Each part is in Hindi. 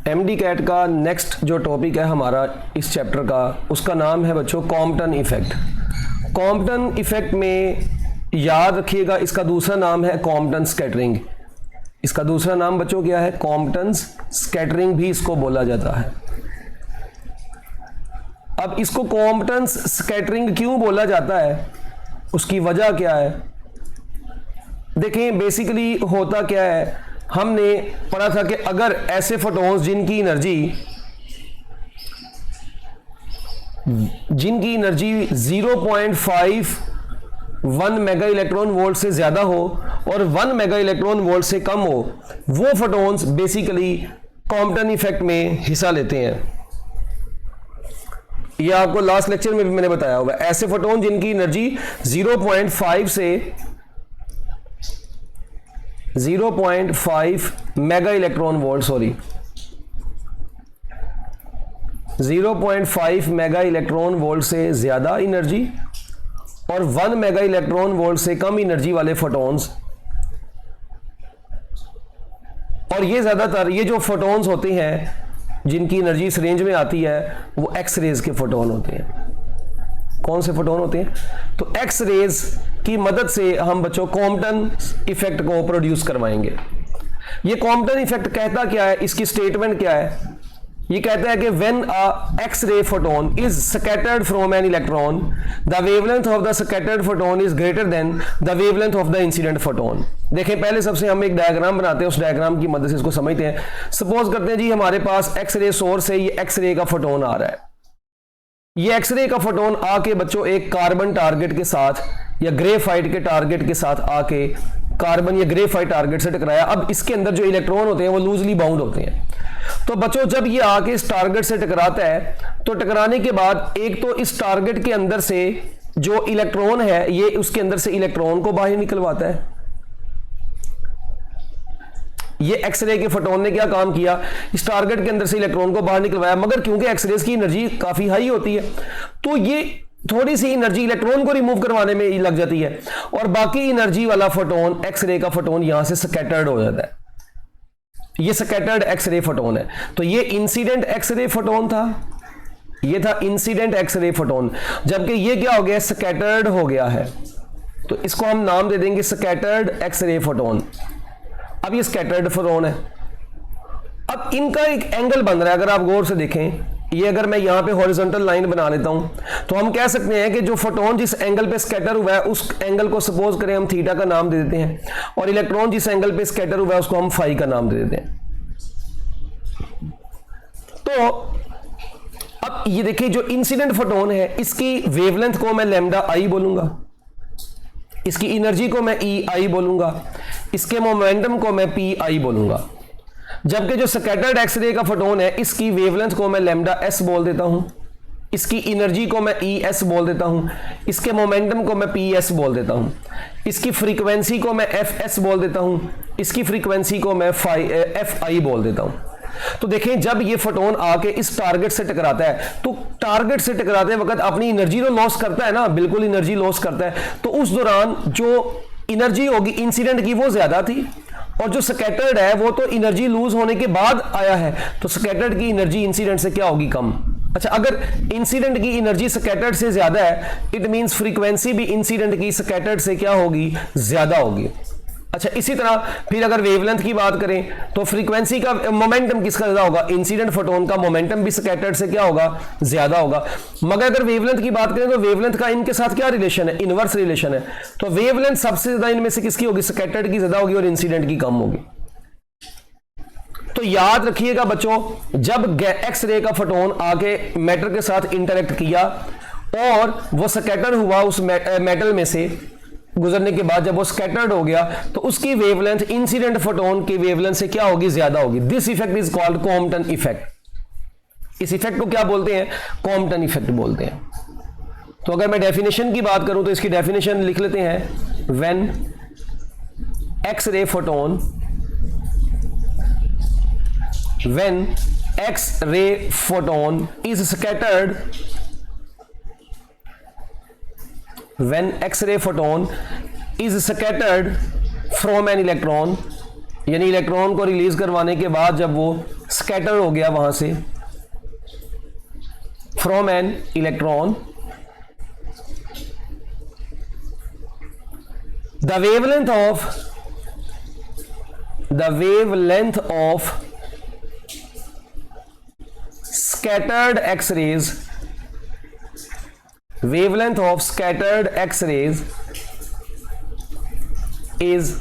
एमडी कैट का नेक्स्ट जो टॉपिक है हमारा इस चैप्टर का, उसका नाम है बच्चों कॉम्पटन इफेक्ट। कॉम्पटन इफेक्ट में याद रखिएगा इसका दूसरा नाम है कॉम्पटन स्कैटरिंग। इसका दूसरा नाम बच्चों क्या है? कॉम्पटन स्कैटरिंग भी इसको बोला जाता है। अब इसको कॉम्पटन स्कैटरिंग क्यों बोला जाता है, उसकी वजह क्या है? देखें बेसिकली होता क्या है, हमने पढ़ा था कि अगर ऐसे फोटॉन्स जिनकी एनर्जी 0.51 मेगा इलेक्ट्रॉन वोल्ट से ज्यादा हो और 1 मेगा इलेक्ट्रॉन वोल्ट से कम हो, वो फोटॉन्स बेसिकली कॉम्पटन इफेक्ट में हिस्सा लेते हैं। यह आपको लास्ट लेक्चर में भी मैंने बताया होगा। ऐसे फोटॉन जिनकी energy 0.5 mega electron volt 0.5 mega electron volt से ज्यादा एनर्जी और 1 मेगा इलेक्ट्रॉन वोल्ट से कम एनर्जी वाले फोटॉन्स, और ये ज्यादातर ये जो फोटॉन्स होते हैं जिनकी एनर्जी इस रेंज में आती है वो एक्स रेज के फोटोन होते हैं। कौन से फोटोन होते हैं? तो एक्स रेज की मदद से हम बच्चों कॉम्पटन इफेक्ट को प्रोड्यूस करवाएंगे। ये कॉम्पटन इफेक्ट कहता क्या है, इसकी स्टेटमेंट क्या है? ये कहता है कि when a X ray photon is scattered from an electron, the wavelength of the scattered photon is greater than the wavelength of the incident photon. देखें पहले सबसे हम एक डायग्राम बनाते हैं, उस डायग्राम की मदद से इसको समझते हैं। सपोज करते हैं जी हमारे पास एक्स रे सोर्स है, ये एक्स रे का फोटोन आ रहा है। ये एक्स रे का फोटोन आके बच्चों एक कार्बन टारगेट के साथ या ग्रेफाइट के टारगेट के साथ आके कार्बन या ग्रेफाइट टारगेट से टकराया। अब इसके अंदर जो इलेक्ट्रॉन होते हैं वो लूजली बाउंड होते हैं। तो बच्चों जब ये आके इस टारगेट से टकराता है तो टकराने के बाद एक तो इस टारगेट के अंदर से जो इलेक्ट्रॉन है ये उसके अंदर से इलेक्ट्रॉन को बाहर निकलवाता है। ये एक्सरे के फोटोन ने क्या काम किया, इस टारगेट के अंदर से इलेक्ट्रॉन को बाहर निकलवाया, मगर क्योंकि एक्सरेज की एनर्जी काफी हाई होती है तो ये थोड़ी सी एनर्जी इलेक्ट्रॉन को रिमूव करवाने में लग जाती है और बाकी एनर्जी वाला फोटोन एक्सरे का फोटोन यहां से स्कैटर्ड हो जाता है। ये स्कैटर्ड एक्सरे फोटोन है। तो ये इंसिडेंट एक्सरे फोटोन था, ये था इंसिडेंट एक्सरे फोटोन, जबकि ये क्या हो गया, स्कैटर्ड हो गया है। तो इसको हम नाम दे देंगे स्कैटर्ड एक्सरे फोटोन। अब ये स्कैटर्ड फोटोन है। अब इनका एक एंगल बन रहा है, अगर आप गौर से देखें, ये अगर मैं यहां पे हॉरिजॉन्टल लाइन बना लेता हूं तो हम कह सकते हैं कि जो फोटोन जिस एंगल पे स्कैटर हुआ है उस एंगल को सपोज करें हम थीटा का नाम दे देते हैं, और इलेक्ट्रॉन जिस एंगल पे स्कैटर हुआ है उसको हम फाई का नाम दे देते हैं। तो अब ये देखिए जो इंसिडेंट फोटोन है इसकी वेवलेंथ को मैं लैम्डा आई बोलूंगा, इसकी एनर्जी को मैं ई आई बोलूंगा, इसके मोमेंटम को मैं पी आई बोलूंगा। जबकि जो स्कैटर्ड एक्सरे का फोटोन है इसकी वेवलेंथ को मैं लैम्डा एस बोल देता हूं, इसकी एनर्जी को मैं ई एस बोल देता हूं, इसके मोमेंटम को मैं पी एस बोल देता हूं, इसकी फ्रीक्वेंसी को मैं एफ एस बोल देता हूं, इसकी फ्रीक्वेंसी को मैं एफ आई बोल देता हूं। तो देखें जब ये फोटोन आके इस टारगेट से टकराता है तो टारगेट से टकराते वक्त अपनी एनर्जी तो लॉस करता है ना, बिल्कुल एनर्जी लॉस करता है। तो उस दौरान जो एनर्जी होगी इंसिडेंट की वो ज्यादा थी और जो स्कैटर्ड है वो तो एनर्जी लूज होने के बाद आया है, तो स्कैटर्ड की एनर्जी इंसिडेंट से क्या होगी, कम। अच्छा, अगर इंसिडेंट की एनर्जी स्कैटर्ड से ज्यादा है इट मींस फ्रीक्वेंसी भी इंसिडेंट की स्कैटर्ड से क्या होगी, ज्यादा होगी। अच्छा, इसी तरह फिर अगर वेवलेंथ की बात करें तो फ्रीक्वेंसी का मोमेंटम किसका ज्यादा होगा, इंसिडेंट फोटोन का मोमेंटम भी स्कैटर्ड से क्या होगा, ज्यादा होगा। मगर अगर वेवलेंथ की बात करें तो वेवलेंथ का इनके साथ क्या रिलेशन है, इनवर्स रिलेशन है। तो वेवलेंथ सबसे ज्यादा इनमें से किसकी होगी, स्कैटर्ड की ज्यादा होगी और इंसिडेंट की कम होगी। तो याद रखिएगा बच्चों, जब एक्स रे का फोटोन आके मैटर के साथ इंटरेक्ट किया और वो स्कैटर हुआ उस मेटल में से गुजरने के बाद, जब वो स्कैटर्ड हो गया तो उसकी वेवलेंथ इंसिडेंट फोटोन की वेवलेंथ से क्या होगी, ज्यादा होगी। This effect is called Compton effect. इस इफेक्ट को क्या बोलते हैं, कॉम्पटन इफेक्ट बोलते हैं। तो अगर मैं डेफिनेशन की बात करूं तो इसकी डेफिनेशन लिख लेते हैं, when X ray photon, when X ray photon is scattered, when X-ray photon is scattered from an electron, यानी इलेक्ट्रॉन को रिलीज करवाने के बाद जब वो स्कैटर हो गया वहां से from an electron, the wavelength of scattered X-rays, wavelength of scattered X-rays is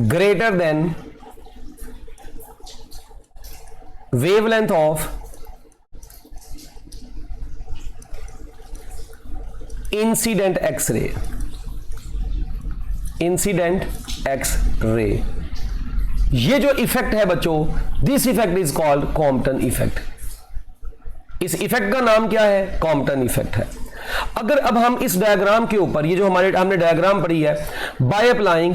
greater than wavelength of incident X-ray, incident X ray. ये जो इफेक्ट है बच्चों, this effect is called Compton effect. इस इफेक्ट का नाम क्या है? कॉम्पटन इफेक्ट है। अगर अब हम इस डायग्राम के ऊपर, ये जो हमने डायग्राम पढ़ी है, by applying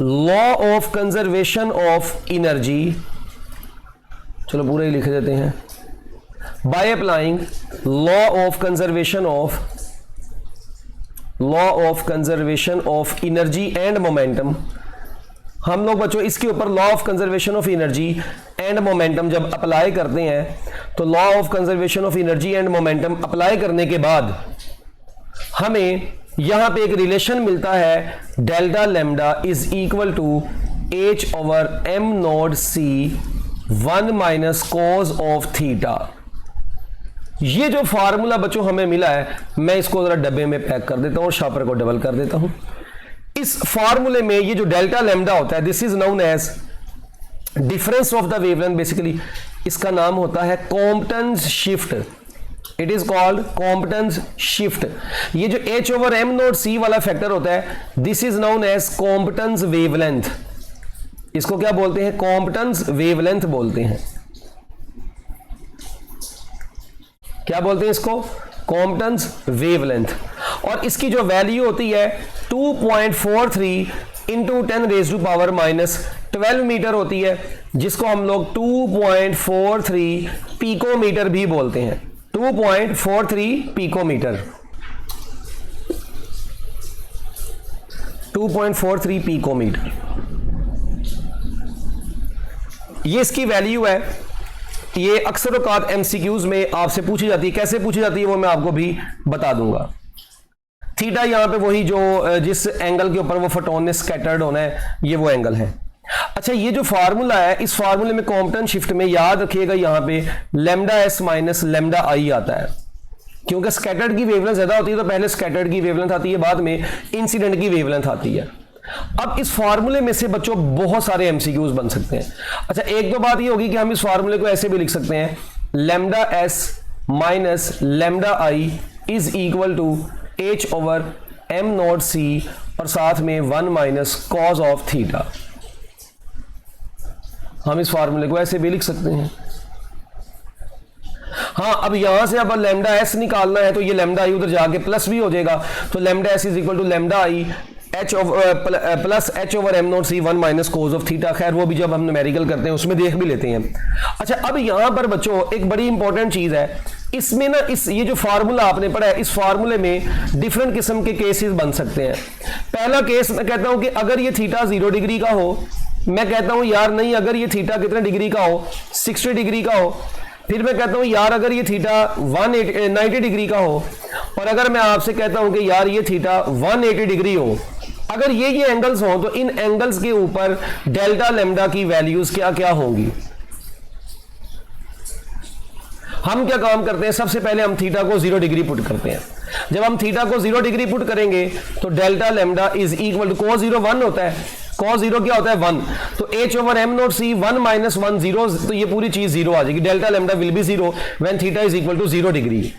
law of conservation of energy, चलो पूरा ही लिख देते हैं, by applying law of conservation of energy and momentum, हम लोग बच्चों इसके ऊपर law of conservation of energy and momentum जब अप्लाई करते हैं, तो law of conservation of energy and momentum apply करने के बाद हमें यहां पे एक रिलेशन मिलता है, delta lambda is equal to H over M not C 1 minus cos of theta. ये जो फार्मूला बच्चों हमें मिला है, मैं इसको जरा डब्बे में पैक कर देता हूं, शार्पर को डबल कर देता हूं। इस फार्मूले में ये जो डेल्टा लैम्डा होता है, this is known as difference of the wavelength. Basically इसका नाम होता है Compton's shift, it is called Compton's shift. ये जो H over M not C वाला फैक्टर होता है, this is known as Compton's wavelength. इसको क्या बोलते हैं? कॉम्पटन्स वेवलेंथ बोलते हैं। क्या बोलते हैं इसको? कॉम्पटन्स वेवलेंथ। और इसकी जो वैल्यू होती है 2.43 इंटू 10⁻⁻12 मीटर होती है, जिसको हम लोग 2.43 पिकोमीटर भी बोलते हैं। 2.43 पिकोमीटर, 2.43 पिकोमीटर, ये इसकी वैल्यू है। ये अक्सर औकात एमसीक्यूज में आपसे पूछी जाती है। कैसे पूछी जाती है वो मैं आपको भी बता दूंगा। थीटा यहां पे वही जो जिस एंगल के ऊपर वो फोटोन ने स्कैटर्ड होना है, ये वो एंगल है। अच्छा, ये जो फार्मूला है, इस फार्मूले में कॉम्पटन शिफ्ट में याद रखिएगा यहां पे लैम्डा एस माइनस लैम्डा आई आता है, क्योंकि स्कैटर्ड की वेवलेंथ ज्यादा होती है तो पहले स्कैटर्ड की वेवलेंथ आती है, बाद में इंसिडेंट की वेवलेंथ आती है। अब इस फार्मूले में से बच्चों बहुत सारे एमसीक्यूज बन सकते हैं। अच्छा, एक तो बात ये होगी कि हम इस फार्मूले को ऐसे भी लिख सकते हैं, lambda S minus lambda I is equal to H over M not C और साथ में 1 माइनस कॉज ऑफ थीटा। हम इस फार्मूले को ऐसे भी लिख सकते हैं। हाँ, अब यहां से अब लैम्डा एस निकालना है तो ये लैम्डा आई उधर जाके प्लस भी हो जाएगा, तो lambda S is equal to lambda I H plus H over M not C 1 minus cos of theta. खैर वो भी जब हम न्यूमेरिकल करते हैं उसमें देख भी लेते हैं। अच्छा, अब यहां पर बच्चों एक बड़ी इंपॉर्टेंट चीज है, इसमें ना ये जो फार्मूला आपने पढ़ा है, इस फार्मूले में डिफरेंट किस्म के केसेस बन सकते हैं। पहला केस मैं कहता हूं कि अगर ये थीटा 0 डिग्री का हो, मैं कहता हूं यार नहीं, अगर ये थीटा कितने डिग्री का हो, 60 डिग्री का हो। फिर मैं कहता हूं यार अगर ये थीटा 90 डिग्री का हो, और अगर मैं आपसे कहता हूं कि यार ये थीटा 180 डिग्री हो, अगर ये एंगल्स हो तो इन एंगल्स के ऊपर डेल्टा लैम्डा की वैल्यूज क्या क्या होंगी। हम क्या काम करते हैं, सबसे पहले हम थीटा को 0 डिग्री पुट करते हैं। जब हम थीटा को 0 डिग्री पुट करेंगे तो delta lambda is equal to cos 0 1 होता है, cos 0 क्या होता है 1, तो h over m not c 1 minus 1 0, तो ये पूरी चीज 0 आ जाएगी। Delta lambda will be 0 when theta is equal to 0 degree.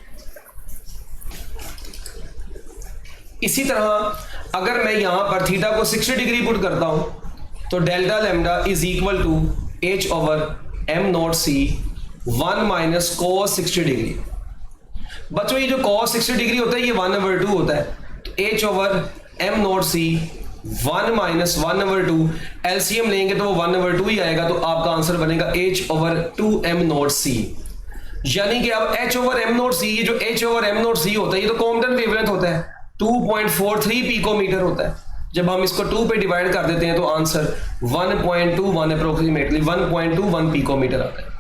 इसी तरह अगर मैं यहां पर थीटा को 60 डिग्री पुट करता हूं तो delta lambda is equal to h over m not c 1 minus cos 60 degree. बच्चों ये जो cos 60 डिग्री होता है ये 1/2 होता है, तो h over m not c 1 minus 1/2, LCM लेंगे तो वो 1/2 ही आएगा, तो आपका आंसर बनेगा h over 2m not c। यानी कि अब h over m not c, ये जो h over m not c होता है ये तो कॉम्पटन वेवलेंथ होता है, 2.43 पिकोमीटर होता है। जब हम इसको 2 पे डिवाइड कर देते हैं तो आंसर 1.21 अप्रोक्सीमेटली 1.21 पिकोमीटर आता है।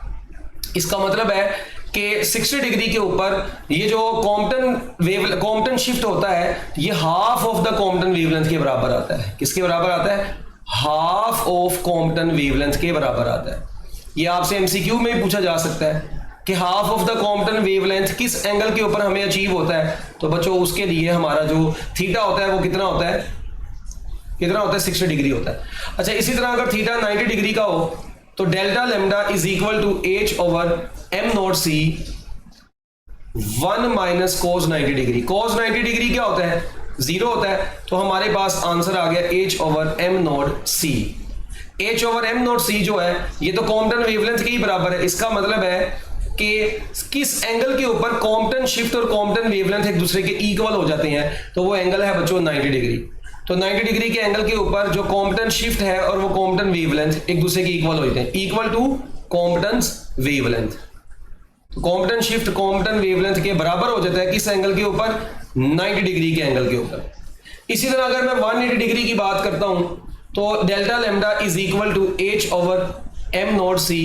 इसका मतलब है कि 60 डिग्री के ऊपर ये जो कॉम्पटन शिफ्ट होता है ये half of the Compton wavelength के बराबर आता है। किसके बराबर आता है? हाफ ऑफ कॉम्पटन वेवलेंथ के बराबर आता है। ये आपसे एमसीक्यू में पूछा जा सकता है कि half of the Compton wavelength किस एंगल के ऊपर हमें अचीव होता है। तो बच्चों उसके लिए हमारा जो थीटा होता है वो कितना होता है? 60 डिग्री होता है। अच्छा, इसी तरह अगर थीटा 90 डिग्री का हो तो delta lambda is equal to h over m not c 1 minus cos 90 degree. cos 90 degree क्या होता है? 0 होता है। तो हमारे पास आंसर आ गया h over m not c। h over m not c जो है ये तो कॉम्पटन वेवलेंथ के ही बराबर है। इसका मतलब है कि किस एंगल के ऊपर कॉम्पटन शिफ्ट और कॉम्पटन वेवलेंथ एक दूसरे के इक्वल हो जाते हैं, तो वो एंगल है बच्चों 90 डिग्री। तो 90 डिग्री के एंगल के ऊपर जो कॉम्पटन शिफ्ट है और वो कॉम्पटन वेवलेंथ एक दूसरे के इक्वल हो जाते हैं, इक्वल टू कॉम्पटन वेवलेंथ। तो कॉम्पटन शिफ्ट कॉम्पटन वेवलेंथ के बराबर हो जाता है किस एंगल के ऊपर? 90 डिग्री के एंगल के ऊपर। इसी तरह अगर मैं 180 डिग्री की बात करता हूं तो delta lambda is equal to h over m not c।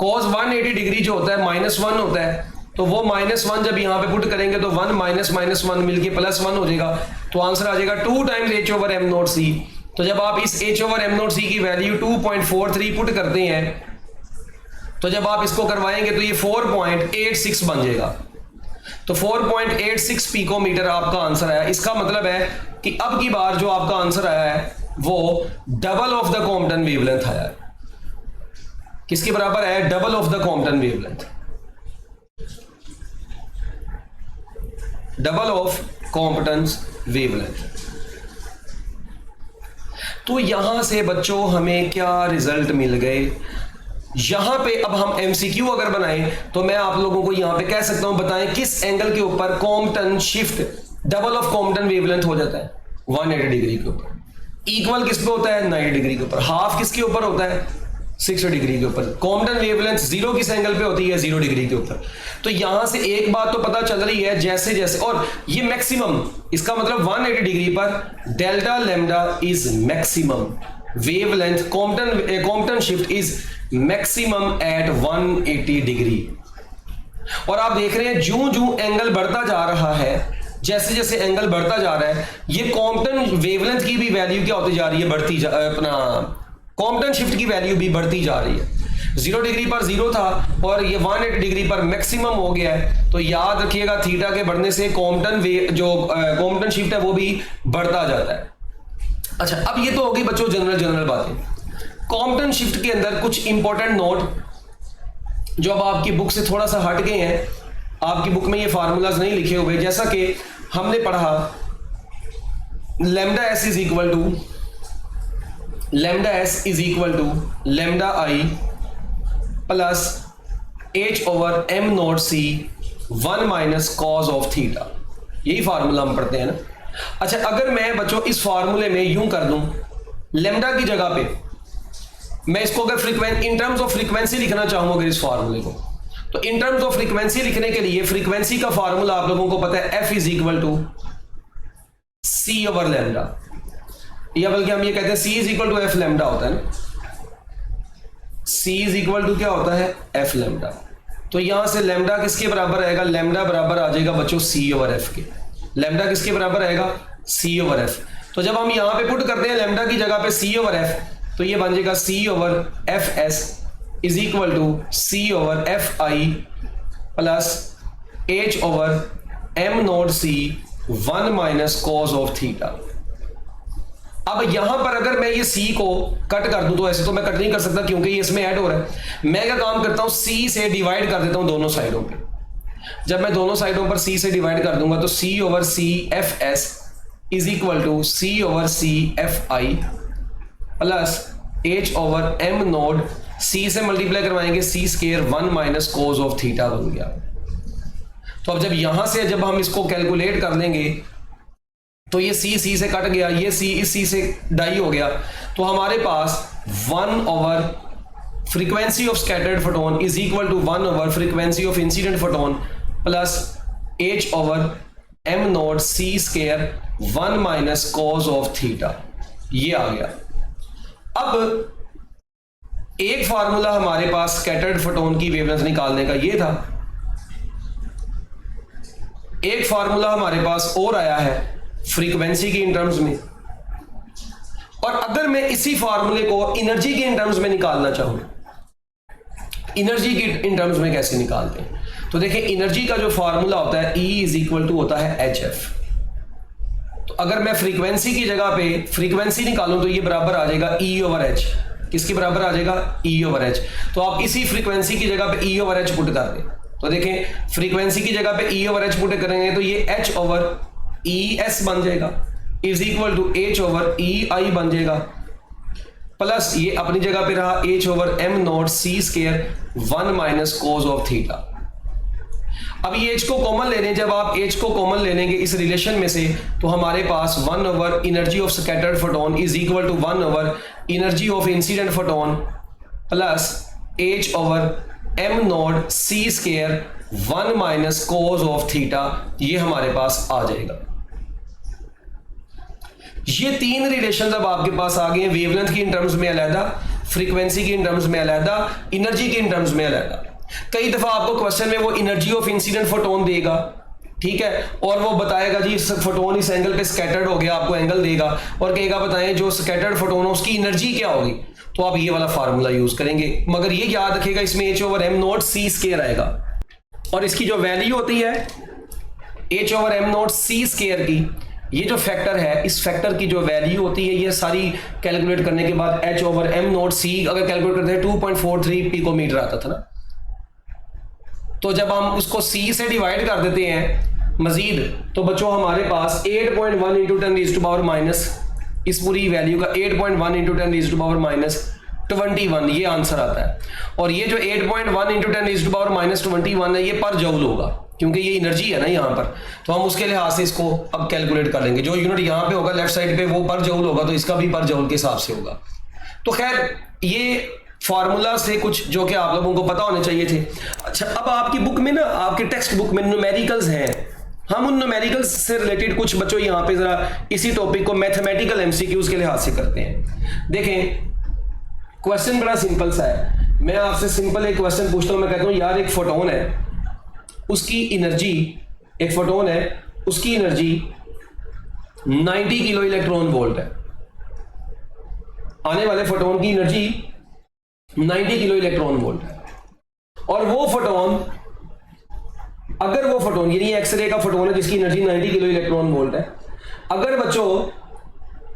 cos 180 degree जो होता है -1 होता है, तो वो -1 जब यहां पे पुट करेंगे तो 1 माइनस -1 मिलके +1 हो जाएगा। तो आंसर आ जाएगा 2 times h over m not c। तो जब आप इस h over m not c की वैल्यू 2.43 पुट करते हैं तो जब आप इसको करवाएंगे तो ये 4.86 बन जाएगा। तो 4.86 पिकोमीटर आपका आंसर आया। इसका मतलब है कि अब की बार जो आपका आंसर आया है वो double of the Compton wavelength आया है। किसके बराबर है? Double of the Compton wavelength. Double of Compton's wavelength. तो यहां से बच्चों हमें क्या रिजल्ट मिल गए? यहां पे अब हम एमसीक्यू अगर बनाएं तो मैं आप लोगों को यहां पे कह सकता हूं बताएं किस एंगल के ऊपर Compton shift double of Compton wavelength हो जाता है? 180 डिग्री के ऊपर। इक्वल किस पे होता है? 90 डिग्री के ऊपर। हाफ किसके ऊपर होता है? 60 डिग्री के ऊपर। कॉम्पटन वेवलेंथ 0 किस एंगल पे होती है? 0 डिग्री के ऊपर। तो यहां से एक बात तो पता चल रही है जैसे जैसे, और ये मैक्सिमम, इसका मतलब 180 डिग्री पर delta lambda is maximum wavelength, Compton shift is maximum at 180 degree. और आप देख रहे हैं जूं जूं एंगल बढ़ता जा रहा है, जैसे जैसे एंगल बढ़ता जा रहा है, ये कॉम्पटन वेवलेंथ की भी वैल्यू क्या होती जा रही है? बढ़ती अपना कॉम्पटन शिफ्ट की वैल्यू भी बढ़ती जा रही है। 0 डिग्री पर 0 था और ये 180 डिग्री पर मैक्सिमम हो गया है। तो याद रखिएगा थीटा के बढ़ने से कॉम्पटन शिफ्ट है वो भी बढ़ता जाता है। अच्छा, अब ये तो होगी बच्चों जनरल बातें। कॉम्पटन शिफ्ट के अंदर कुछ इंपॉर्टेंट नोट जो अब आपकी बुक से थोड़ा सा हट गए हैं। आपकी बुक में ये फार्मूलाज नहीं लिखे हुए, जैसा कि हमने पढ़ा lambda S is equal to lambda I plus h over m not c 1 minus cos of theta. यही फार्मूला हम पढ़ते हैं ना। अच्छा, अगर मैं बच्चों इस फार्मूले में यूं कर दूं, लेमडा की जगह पे मैं इसको अगर इन टर्म्स ऑफ फ्रीक्वेंसी लिखना चाहूं अगर इस फार्मूले को, तो इन टर्म्स ऑफ फ्रीक्वेंसी लिखने के लिए फ्रीक्वेंसी का फार्मूला आप लोगों को पता है, f is equal to c over lambda, या बल्कि हम ये कहते हैं c is equal to f lambda होता है ना। c इज इक्वल टू क्या होता है? f lambda. तो यहां से लेमडा किसके बराबर आएगा? लेमडा बराबर आ जाएगा बच्चों c ओवर f के। लेमडा किसके बराबर आएगा? c over f। तो जब हम यहां पे पुट करते हैं लेमडा की जगह पे c ओवर f, तो ये बन जाएगा c over F S is equal to c over F I plus h over m not c 1 minus cos of theta. अब यहां पर अगर मैं ये c को कट कर दूं, तो ऐसे तो मैं कट नहीं कर सकता क्योंकि ये इसमें ऐड हो रहा है। मैं क्या काम करता हूं, c से डिवाइड कर देता हूं दोनों साइडों पे। जब मैं दोनों साइडों पर c से डिवाइड कर दूंगा तो c over c F S is equal to c over c F I plus h over m not c से मल्टीप्लाई करवाएंगे c square 1 minus cos of theta बन गया। तो अब जब हम इसको कैलकुलेट कर लेंगे तो ये c से कट गया, ये c इस c से डाई हो गया, तो हमारे पास 1 over frequency of scattered photon is equal to 1 over frequency of incident photon plus h over m not c square 1 minus cos of theta. ये आ गया। अब एक फार्मूला हमारे पास स्कैटर्ड फोटोन की वेवलेंथ निकालने का ये था, एक फार्मूला हमारे पास और आया है फ्रीक्वेंसी की इन टर्म्स में, और अगर मैं इसी फार्मूले को एनर्जी के इन टर्म्स में निकालना चाहूं, एनर्जी की इन टर्म्स में कैसे निकालते हैं, तो देखिए एनर्जी का जो फार्मूला होता है E इज इक्वल टू होता है HF। तो अगर मैं फ्रीक्वेंसी की जगह पे फ्रीक्वेंसी निकालूं तो ये बराबर आ जाएगा E ओवर H। किसके बराबर आ जाएगा? E over H। तो आप इसी फ्रीक्वेंसी की जगह पे E ओवर H पुट कर दें, तो देखें फ्रीक्वेंसी की जगह पे E ओवर H पुट करेंगे तो ये H ओवर ES बन जाएगा is equal to H over EI बन जाएगा, प्लस ये अपनी जगह पे रहा H over M not C square 1 minus cos of theta. अब ये H को कॉमन ले लें, जब आप H को कॉमन ले लेंगे इस रिलेशन में से तो हमारे पास 1 over energy of scattered photon is equal to 1 over energy of incident photon plus H over M not C square 1 minus cos of theta, ये हमारे पास आ जाएगा। ये तीन रिलेशन अब आपके पास आ गए हैं, वेवलेंथ की इन टर्म्स में अलहदा, फ्रीक्वेंसी की इन टर्म्स में अलहदा, एनर्जी की इन टर्म्स में अलहदा। कई दफा आपको क्वेश्चन में वो एनर्जी ऑफ इंसिडेंट फोटोन देगा, ठीक है, और वो बताएगा जी फोटोन इस एंगल पे स्कैटर्ड हो गया, आपको एंगल देगा और कहेगा बताएं जो स्कैटर्ड फोटोन है उसकी एनर्जी क्या होगी, तो आप ये वाला फार्मूला यूज करेंगे। मगर ये याद रखिएगा इसमें H over M not C square आएगा, और इसकी जो वैल्यू होती है H over M not C square की, ये जो फैक्टर है इस फैक्टर की जो वैल्यू होती है ये सारी कैलकुलेट करने के बाद H over M not C अगर कैलकुलेट करते हैं 2.43 पिकोमीटर आता था ना, तो जब हम उसको C से डिवाइड कर देते हैं मजीद तो बच्चों हमारे पास 8.1 into 10 raise to power minus, इस पूरी वैल्यू का 8.1 into 10 raise to power minus 21 ये आंसर आता है। और ये जो 8.1 into 10 raise to power minus 21 है ये पर जूल होगा, क्योंकि ये एनर्जी है ना यहाँ पर, तो हम उसके लिहाज से इसको अब कैलकुलेट कर लेंगे। जो यूनिट यहाँ पे होगा लेफ्ट साइड पे वो पर जूल होगा, तो इसका भी पर जूल के हिसाब से होगा। तो खैर ये फार्मूला से कुछ जो कि आप लोगों को पता होने चाहिए थे। अच्छा, अब आपकी बुक में ना, आपके टेक्स्ट बुक में न्यूमेरिकल्स हैं, हम उन न्यूमेरिकल्स से रिलेटेड कुछ बच्चों यहाँ पे जरा इसी टॉपिक को मैथमेटिकल एमसीक्यूज के लिहाज से करते हैं। देखें क्वेश्चन बड़ा सिंपल सा है, मैं आपसे सिंपल एक क्वेश्चन पूछता हूँ, मैं कहता हूँ यार एक फोटोन है उसकी एनर्जी, एक फोटोन है उसकी एनर्जी 90 किलो इलेक्ट्रॉन वोल्ट है, आने वाले फोटोन की एनर्जी 90 किलो इलेक्ट्रॉन वोल्ट है, और वो फोटोन अगर वो फोटोन यानी एक्सरे का फोटोन है जिसकी एनर्जी 90 किलो इलेक्ट्रॉन वोल्ट है, अगर बच्चों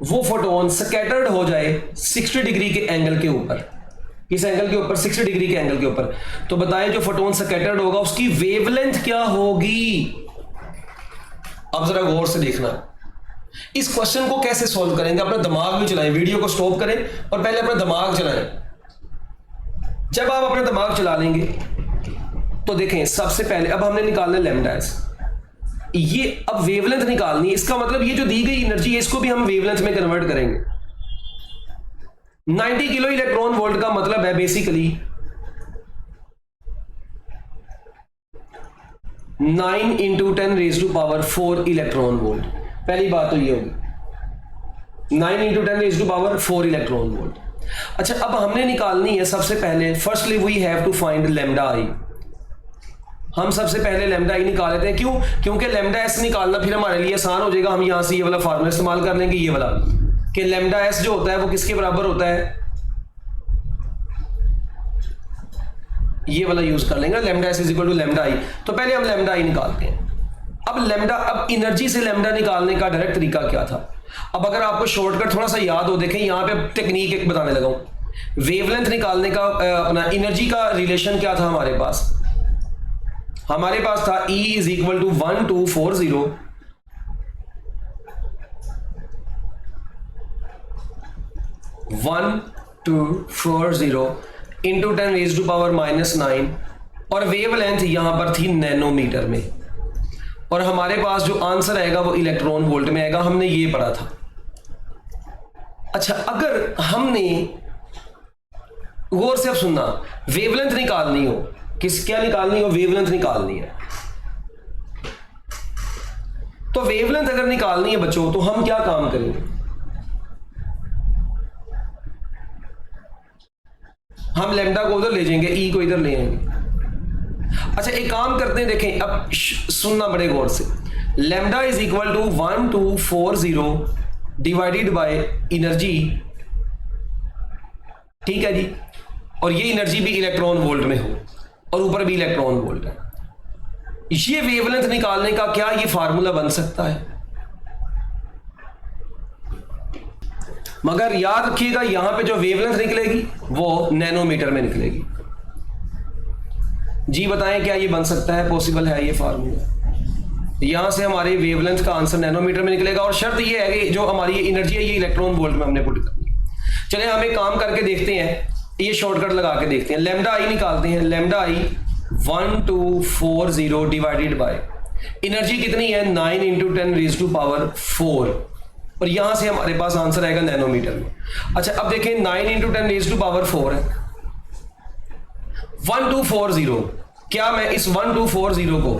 वो फोटोन स्कैटर्ड हो जाए 60 डिग्री के एंगल के ऊपर, इस एंगल के ऊपर 60 डिग्री के एंगल के ऊपर, तो बताएं जो फोटोन स्कैटर्ड होगा उसकी वेवलेंथ क्या होगी। अब जरा गौर से देखना इस क्वेश्चन को कैसे सॉल्व करेंगे, अपना दिमाग भी चलाएं, वीडियो को स्टॉप करें और पहले अपना दिमाग चलाएं। जब आप अपना दिमाग चला लेंगे तो देखें सबसे पहले अब हमने निकालना है लैम्डा एस, ये अब वेवलेंथ निकालनी है, इसका मतलब ये जो दी गई एनर्जी है इसको भी हम वेवलेंथ में कन्वर्ट करेंगे। 90 किलो इलेक्ट्रॉन वोल्ट का मतलब है basically 9 into 10 raise to power 4 electron volt. पहली बात तो ये होगी 9 into 10 raise to power 4 electron volt. अच्छा, अब हमने निकालनी है सबसे पहले, firstly we have to find lambda I. हम सबसे पहले लैम्डा आई निकाल लेते हैं, क्यों? क्योंकि लैम्डा एस निकालना फिर हमारे लिए आसान हो जाएगा, हम यहां से ये वाला फार्मूला इस्तेमाल कर लेंगे, ये वाला कि लैम्डा एस जो होता है वो किसके बराबर होता है, ये वाला यूज कर लेंगे, lambda S is equal to lambda I. तो पहले हम लैम्डा आई निकालते हैं। अब एनर्जी से लैम्डा निकालने का डायरेक्ट तरीका क्या था, अब अगर आपको शॉर्टकट थोड़ा सा याद हो, देखें यहां पे टेक्निक एक बताने लगा हूं। वेवलेंथ निकालने का अपना एनर्जी का रिलेशन क्या था हमारे पास, हमारे पास था E is equal to 1240 into 10 raise to power -9, और वेवलेंथ यहां पर थी नैनोमीटर में, और हमारे पास जो आंसर आएगा वो इलेक्ट्रॉन वोल्ट में आएगा, हमने ये पढ़ा था। अच्छा, अगर हमने गौर से अब सुनना, वेवलेंथ निकालनी हो, क्या निकालनी हो, वेवलेंथ निकालनी है, तो वेवलेंथ अगर निकालनी है बच्चों तो हम क्या काम करेंगे, हम लैम्डा को उधर ले जाएंगे, ई को इधर ले आएंगे। अच्छा एक काम करते हैं, देखें अब सुनना बड़े गौर से, lambda is equal to 1240 divided by energy, ठीक है जी, और ये एनर्जी भी इलेक्ट्रॉन वोल्ट में हो और ऊपर भी इलेक्ट्रॉन वोल्ट है। ये वेवलेंथ निकालने का क्या ये फार्मूला बन सकता है? मगर याद रखिएगा यहां पे जो वेवलेंथ निकलेगी वो नैनोमीटर में निकलेगी। जी बताएं क्या ये बन सकता है, पॉसिबल है ये फार्मूला? यहां से हमारे वेवलेंथ का आंसर नैनोमीटर में निकलेगा और शर्त ये है कि जो हमारी ये एनर्जी है ये इलेक्ट्रॉन वोल्ट में हमने पुट करनी है। चलिए हम एक काम करके देखते हैं, ये शॉर्टकट लगा के देखते हैं। लैम्डा आई निकालते हैं, lambda I 1240 divided by energy कितनी है 9 × 10⁴, और यहां से हमारे पास आंसर आएगा नैनोमीटर में। अच्छा अब देखें 9 × 10⁴ है 1240, क्या मैं इस 1240 को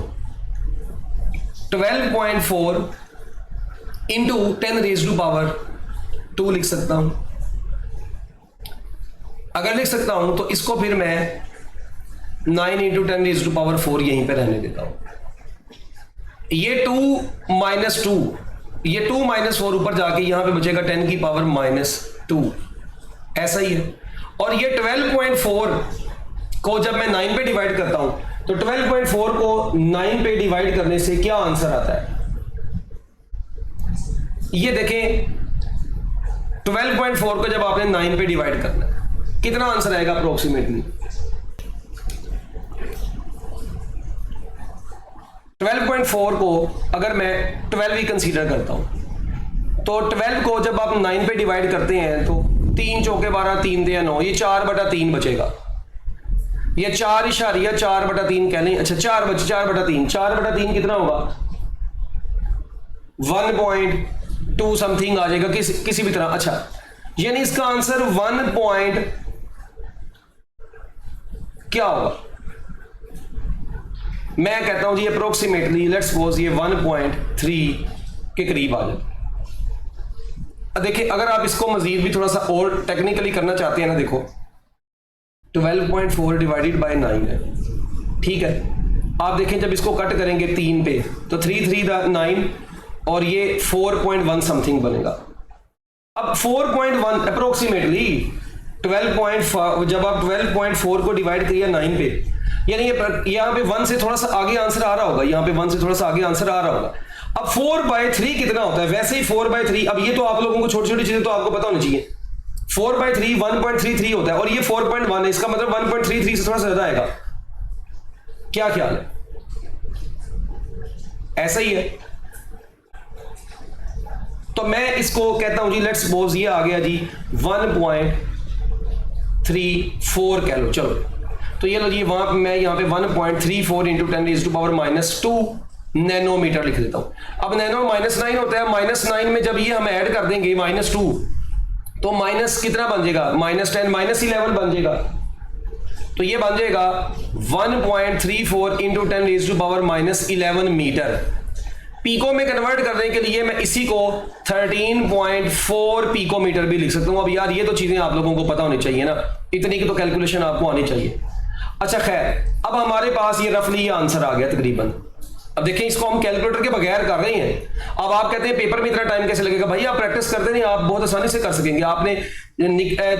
12.4 × 10⁻² लिख सकता हूं? अगर लिख सकता हूं तो इसको फिर मैं 9 × 10⁻⁴ यहीं पे रहने देता हूं। ये 2 - 2, ये 2 - 4 ऊपर जाके यहां पे बचेगा 10⁻², ऐसा ही है। और ये 12.4 को जब मैं 9 पे डिवाइड करता हूं तो 12.4 को 9 पे डिवाइड करने से क्या आंसर आता है? ये देखें 12.4 को जब आपने 9 पे डिवाइड करना है कितना आंसर आएगा अप्रोक्सीमेटली? 12.4 को अगर मैं 12 ही कंसीडर करता हूं तो 12 को जब आप 9 पे डिवाइड करते हैं तो 3 चौके 12, 3 दिया 9, ये 4/3 बचेगा। ये 4.4/3 कह लें। अच्छा 4/3, 4/3 कितना होगा? 1.2 समथिंग आ जाएगा किसी भी तरह। अच्छा यानी इसका आंसर 1 क्या होगा? मैं कहता हूं जी अप्रोक्सीमेटली लेट्स सपोज ये 1.3 के करीब आ जाए। देखिए अगर आप इसको मजीद भी थोड़ा सा और टेक्निकली करना चाहते हैं ना, देखो 12.4 डिवाइडेड बाय 9 है, ठीक है। आप देखें जब इसको कट करेंगे 3 पे तो 3 3 9 और ये 4.1 समथिंग बनेगा। अब 4.1 अप्रोक्सीमेटली 12.5 जब आप 12.4 को डिवाइड करिए 9 पे, यानी ये यहाँ पे 1 से थोड़ा सा आगे आंसर आ रहा होगा, यहाँ पे 1 से थोड़ा सा आगे आंसर आ रहा होगा। अब 4/3 कितना होता है? वैसे ही 4/3, अब ये तो आप लोगों को छोटी छोटी चीजें तो आपको पता होनी चाहिए। 4/3 1.33 होता है और ये 4.1 है, इसका मतलब 1.33 से थोड़ा सा ज्यादा आएगा। क्या ख्याल है? ऐसा ही है। तो मैं इसको कहता हूं जी लेट्स सपोज ये आ गया जी 1.34 कह लो, चलो तो ये लो जी वहां मैं यहाँ पे 1.34 × 10⁻² नैनोमीटर लिख देता हूं। अब नैनो -9 होता है, -9 में जब ये हम ऐड कर देंगे -2 तो माइनस कितना बन जाएगा? -10 -11 बन जाएगा। तो ये बन जाएगा 1.34 × 10⁻11 मीटर। पीको में कन्वर्ट करने के लिए मैं इसी को 13.4 पिकोमीटर भी लिख सकता हूं। अब यार ये तो चीजें आप लोगों को पता होनी चाहिए ना, इतनी की तो कैलकुलेशन आपको आनी चाहिए। अच्छा खैर, अब हमारे पास ये रफली ये आंसर आ गया तकरीबन। अब देखें इसको हम कैलकुलेटर के बगैर कर रहे हैं। अब आप कहते हैं पेपर में इतना टाइम कैसे लगेगा? भाई आप प्रैक्टिस करते नहीं, आप बहुत आसानी से कर सकेंगे। आपने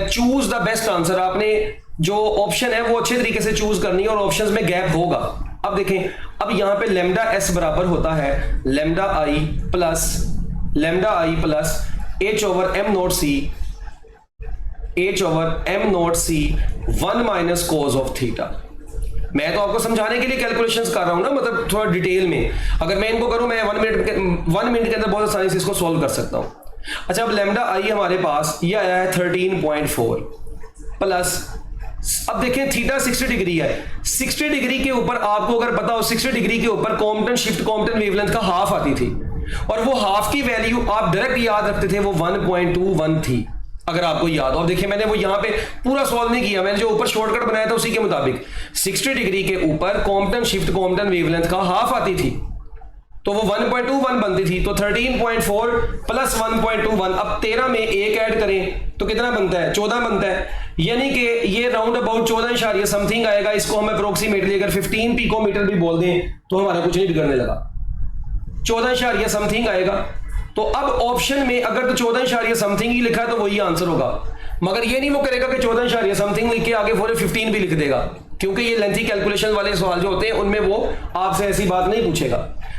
चूज द बेस्ट आंसर, आपने जो ऑप्शन है वो अच्छे तरीके से चूज करनी है और ऑप्शंस में गैप होगा। अब देखें, अब यहां पे लैम्डा एस बराबर होता है lambda I plus H/m0c 1 - cos of theta. मैं तो आपको समझाने के लिए कैलकुलेशंस कर रहा हूं ना, मतलब थोड़ा डिटेल में। अगर मैं इनको करूं मैं 1 मिनट के अंदर बहुत आसानी से इसको सॉल्व कर सकता हूं। अच्छा अब लैम्डा आई हमारे पास ये आया है 13.4 प्लस, अब देखें थीटा 60 डिग्री है। 60 डिग्री के ऊपर आपको अगर पता हो 60 डिग्री के ऊपर कॉम्पटन शिफ्ट कॉम्पटन वेवलेंथ का हाफ आती थी और वो हाफ की वैल्यू आप डायरेक्ट याद रखते थे, वो 1.21 थी अगर आपको याद हो। अब देखिए मैंने वो यहां पे पूरा सॉल्व नहीं किया, मैंने जो ऊपर शॉर्टकट बनाया था उसी के मुताबिक 60 डिग्री के ऊपर कॉम्पटन शिफ्ट कॉम्पटन वेवलेंथ का हाफ आती थी। तो वो 1.21 बनती थी, तो 13.4 प्लस 1.21, अब 13 में एक ऐड करें तो कितना बनता है, 14 बनता है, यानी कि ये राउंड अबाउट 14 समथिंग आएगा। इसको हम अप्रोक्सीमेटली अगर 15 पिकोमीटर भी बोल दें तो हमारा कुछ नहीं बिगड़ने लगा, 14 समथिंग आएगा। तो अब ऑप्शन में अगर तो 14 समथिंग ही लिखा है तो वही आंसर होगा, मगर ये नहीं वो करेगा कि 14 समथिंग लिख के आगे पूरे 15 भी लिख देगा, क्योंकि ये लेंथी कैलकुलेशन वाले सवाल जो होते हैं उनमें वो आपसे ऐसी बात नहीं पूछेगा।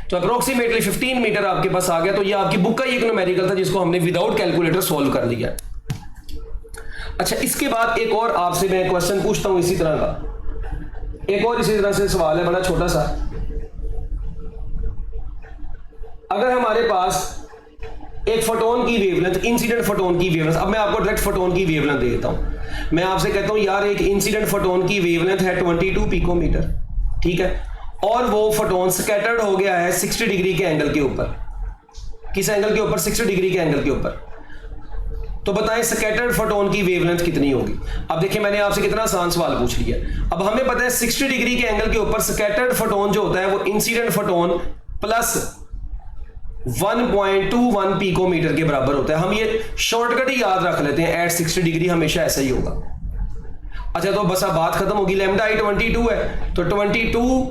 तो अप्रोक्सीमेटली 15 मीटर आपके पास आ गया, तो ये आपकी बुक का ही एक न्यूमेरिकल था जिसको हमने विदाउट कैलकुलेटर सॉल्व कर लिया। अच्छा, इसके बाद एक और आपसे मैं क्वेश्चन पूछता हूं इसी तरह का, एक और इसी तरह से सवाल है, बड़ा छोटा सा। अगर हमारे पास एक फोटोन की वेवलेंथ, इंसिडेंट फोटोन की वेवलेंथ, अब मैं आपको डायरेक्ट फोटोन की वेवलेंथ दे देता हूं। मैं आपसे कहता हूं यार एक इंसिडेंट फोटोन की वेवलेंथ है 22 पिकोमीटर, ठीक है, और वो फोटोन स्कैटर्ड हो गया है 60 डिग्री के एंगल के ऊपर। किस एंगल के ऊपर? 60 डिग्री के एंगल के ऊपर। तो बताएं स्कैटर्ड फोटोन की वेवलेंथ कितनी होगी। अब देखिए मैंने आपसे कितना आसान सवाल पूछ लिया। अब हमें पता है 60 डिग्री के एंगल के ऊपर स्कैटर्ड फोटोन जो होता है वो इंसिडेंट फोटोन प्लस 1.21 पिकोमीटर के बराबर होता है। हम ये शॉर्टकट ही याद रख लेते हैं, एट 60 डिग्री हमेशा ऐसा ही होगा। अच्छा, तो बस अब बात खत्म होगी। लैम्डा आई 22 है, तो 22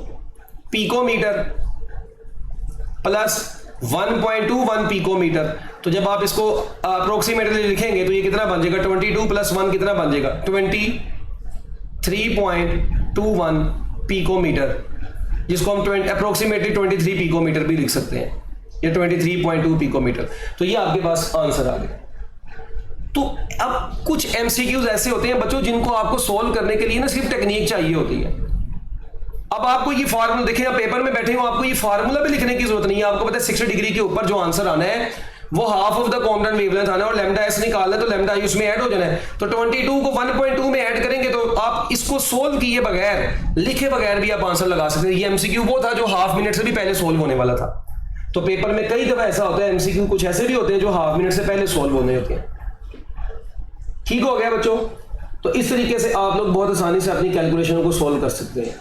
पिकोमीटर प्लस 1.21 पिकोमीटर, तो जब आप इसको अप्रोक्सीमेटली लिखेंगे तो ये कितना बन जाएगा, 22 प्लस 1 कितना बन जाएगा, 23.21 पिकोमीटर, जिसको हम अप्रोक्सीमेटली 23 पिकोमीटर भी लिख सकते हैं, या 23.2 पिकोमीटर। तो ये आपके पास आंसर आ गया। तो अब कुछ एमसीक्यूज ऐसे होते हैं बच्चों जिनको आपको सोल्व करने के लिए ना सिर्फ टेक्निक चाहिए होती है। अब आपको ये फार्मूला देखें, आप पेपर में बैठे हो, आपको ये फार्मूला भी लिखने की जरूरत नहीं है। आपको पता है 60 डिग्री के ऊपर जो आंसर आना है वो हाफ ऑफ द कॉम्पटेंट वेवलेंथ आना है, और लैम्डा एस निकालना है तो लैम्डा आई उसमें ऐड हो जाना है। तो 22 को 1.2 में ऐड करेंगे तो आप इसको सोल्व किए बगैर, लिखे बगैर भी आप आंसर लगा सकते हैं। ये एमसीक्यू वो था जो हाफ मिनट से भी पहले सोल्व होने वाला था। तो पेपर में कई दफा ऐसा होता है, एमसीक्यू कुछ ऐसे भी होते हैं जो हाफ मिनट से पहले सोल्व होने होते हैं। ठीक हो गया बच्चों? तो इस तरीके से आप लोग बहुत आसानी से अपनी कैलकुलेशन को सोल्व कर सकते हैं।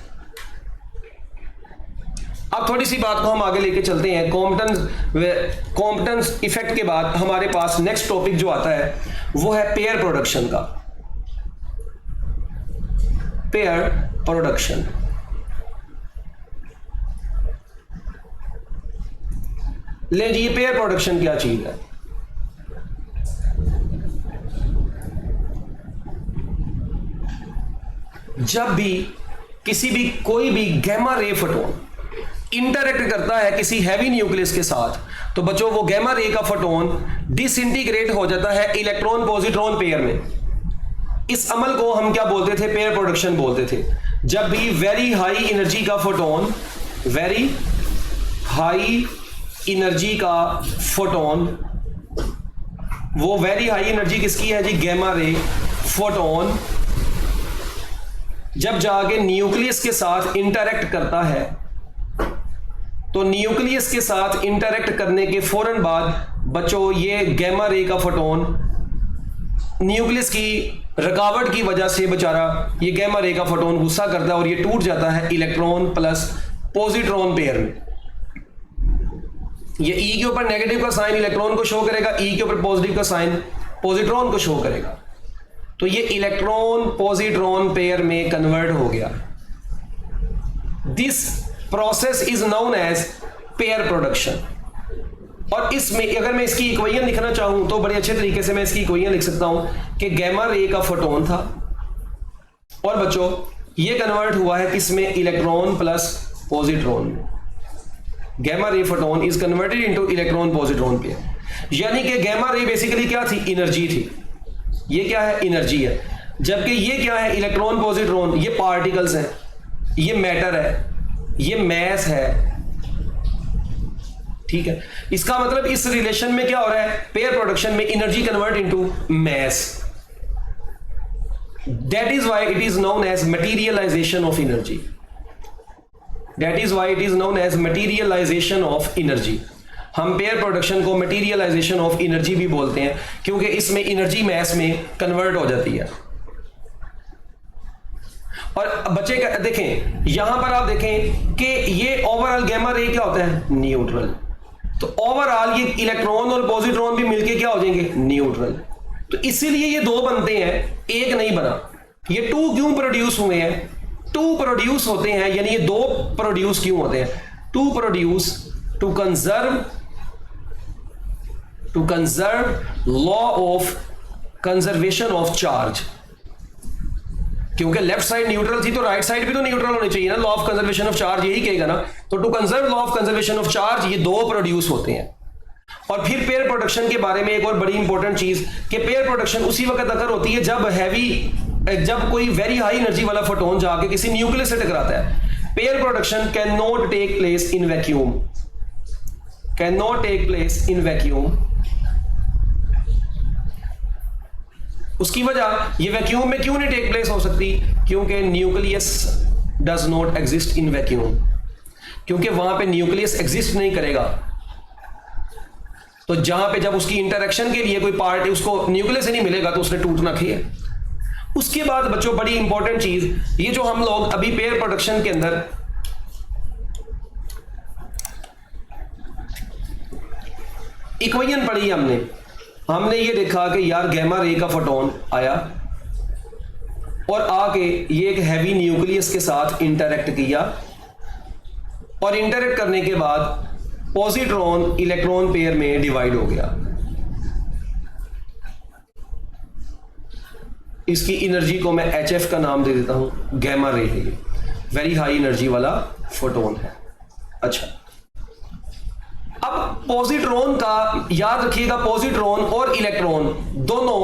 अब थोड़ी सी बात को हम आगे लेके चलते हैं। कॉम्पिटेंस इफेक्ट के बाद हमारे पास नेक्स्ट टॉपिक जो आता है वो है पेयर प्रोडक्शन का। पेयर प्रोडक्शन, ले जी, ये पेयर प्रोडक्शन क्या चीज है? जब भी किसी भी कोई भी गैमा रे फोटोन इंटरैक्ट करता है किसी हैवी न्यूक्लियस के साथ, तो बच्चों वो गैमा रे का फोटोन डिसइंटीग्रेट हो जाता है इलेक्ट्रॉन पॉजिट्रॉन पेयर में। इस अमल को हम क्या बोलते थे? पेयर प्रोडक्शन बोलते थे। जब भी वेरी हाई एनर्जी का फोटोन, वेरी हाई एनर्जी का फोटोन, वो वेरी हाई एनर्जी किसकी है जी? गैमा रे फोटोन, जब जाके न्यूक्लियस के साथ इंटरैक्ट करता है तो न्यूक्लियस के साथ इंटरैक्ट करने के फौरन बाद बच्चों ये गैमा रे का फोटोन न्यूक्लियस की रुकावट की वजह से बेचारा ये गैमा रे का फोटोन गुस्सा करता है और ये टूट जाता है इलेक्ट्रॉन प्लस पॉजिट्रॉन पेयर में। ये ई के ऊपर नेगेटिव का साइन इलेक्ट्रॉन को शो करेगा, ई के ऊपर पॉजिटिव का साइन पॉजिट्रॉन को शो करेगा। तो ये इलेक्ट्रॉन पॉजिट्रॉन पेयर में कन्वर्ट हो गया। This process is known as pair production. और इसमें अगर मैं इसकी इक्वेशन लिखना चाहूं तो बड़े अच्छे तरीके से मैं इसकी इक्वेशन लिख सकता हूं कि गैमा रे का फोटोन था और बच्चों ये कन्वर्ट हुआ है किसमें? इलेक्ट्रॉन प्लस पॉजिट्रॉन में। Gamma ray photon is converted into electron positron pair. यानी कि गैमा रे बेसिकली क्या थी? एनर्जी थी। ये क्या है? एनर्जी है। जबकि ये क्या है? इलेक्ट्रॉन पॉजिट्रॉन, ये पार्टिकल्स हैं, ये मैटर है, ये मैस है। ठीक है, इसका मतलब इस रिलेशन में क्या हो रहा है? पेयर प्रोडक्शन में energy convert into mass. That is why it is known as materialization of energy. That is why it is known as materialization of energy. हम पेयर प्रोडक्शन को मटेरियलाइजेशन ऑफ एनर्जी भी बोलते हैं क्योंकि इसमें एनर्जी मैस में कन्वर्ट हो जाती है। और बच्चे का देखें, यहां पर आप देखें कि ये ओवरऑल गामा रे क्या होता है, न्यूट्रल। तो ओवरऑल ये इलेक्ट्रॉन और पॉजिट्रॉन भी मिलके क्या हो जाएंगे, न्यूट्रल। तो इसीलिए ये दो बनते हैं, एक नहीं बना। ये टू क्यों प्रोड्यूस हुए हैं, टू प्रोड्यूस होते हैं, यानी ये दो प्रोड्यूस क्यों होते हैं, to produce to conserve law of conservation of charge. क्योंकि लेफ्ट साइड न्यूट्रल थी तो राइट साइड भी तो न्यूट्रल होनी चाहिए ना, law of conservation of charge यही कहेगा ना। तो to conserve law of conservation of charge, ये दो प्रोड्यूस होते हैं। और फिर पेयर प्रोडक्शन के बारे में एक और बड़ी इंपॉर्टेंट चीज कि पेयर प्रोडक्शन उसी वक्त अगर होती है जब कोई वेरी हाई एनर्जी वाला फोटोन जाके किसी न्यूक्लियस से टकराता है। Pair production can not take place in vacuum, can not take place in vacuum. उसकी वजह ये वैक्यूम में क्यों नहीं टेक प्लेस हो सकती, क्योंकि nucleus does not exist in vacuum, क्योंकि वहां पे न्यूक्लियस एग्जिस्ट नहीं करेगा। तो जहां पे जब उसकी इंटरेक्शन के लिए कोई पार्ट उसको न्यूक्लियस से नहीं मिलेगा तो उसने टूटना ही है। उसके बाद बच्चों बड़ी इंपॉर्टेंट चीज, ये जो हम लोग अभी पेयर प्रोडक्शन के अंदर इक्वेशन पढ़ी हमने ये देखा कि यार गामा रे का फोटोन आया और आके ये एक हैवी न्यूक्लियस के साथ इंटरेक्ट किया, और इंटरेक्ट करने के बाद पॉजिट्रॉन इलेक्ट्रॉन पेयर में डिवाइड हो गया। इसकी एनर्जी को मैं HF का नाम दे देता हूं, गामा रे है, ये वेरी हाई एनर्जी वाला फोटोन है। अच्छा, अब पॉजिट्रॉन का याद रखिएगा, पॉजिट्रॉन और इलेक्ट्रॉन दोनों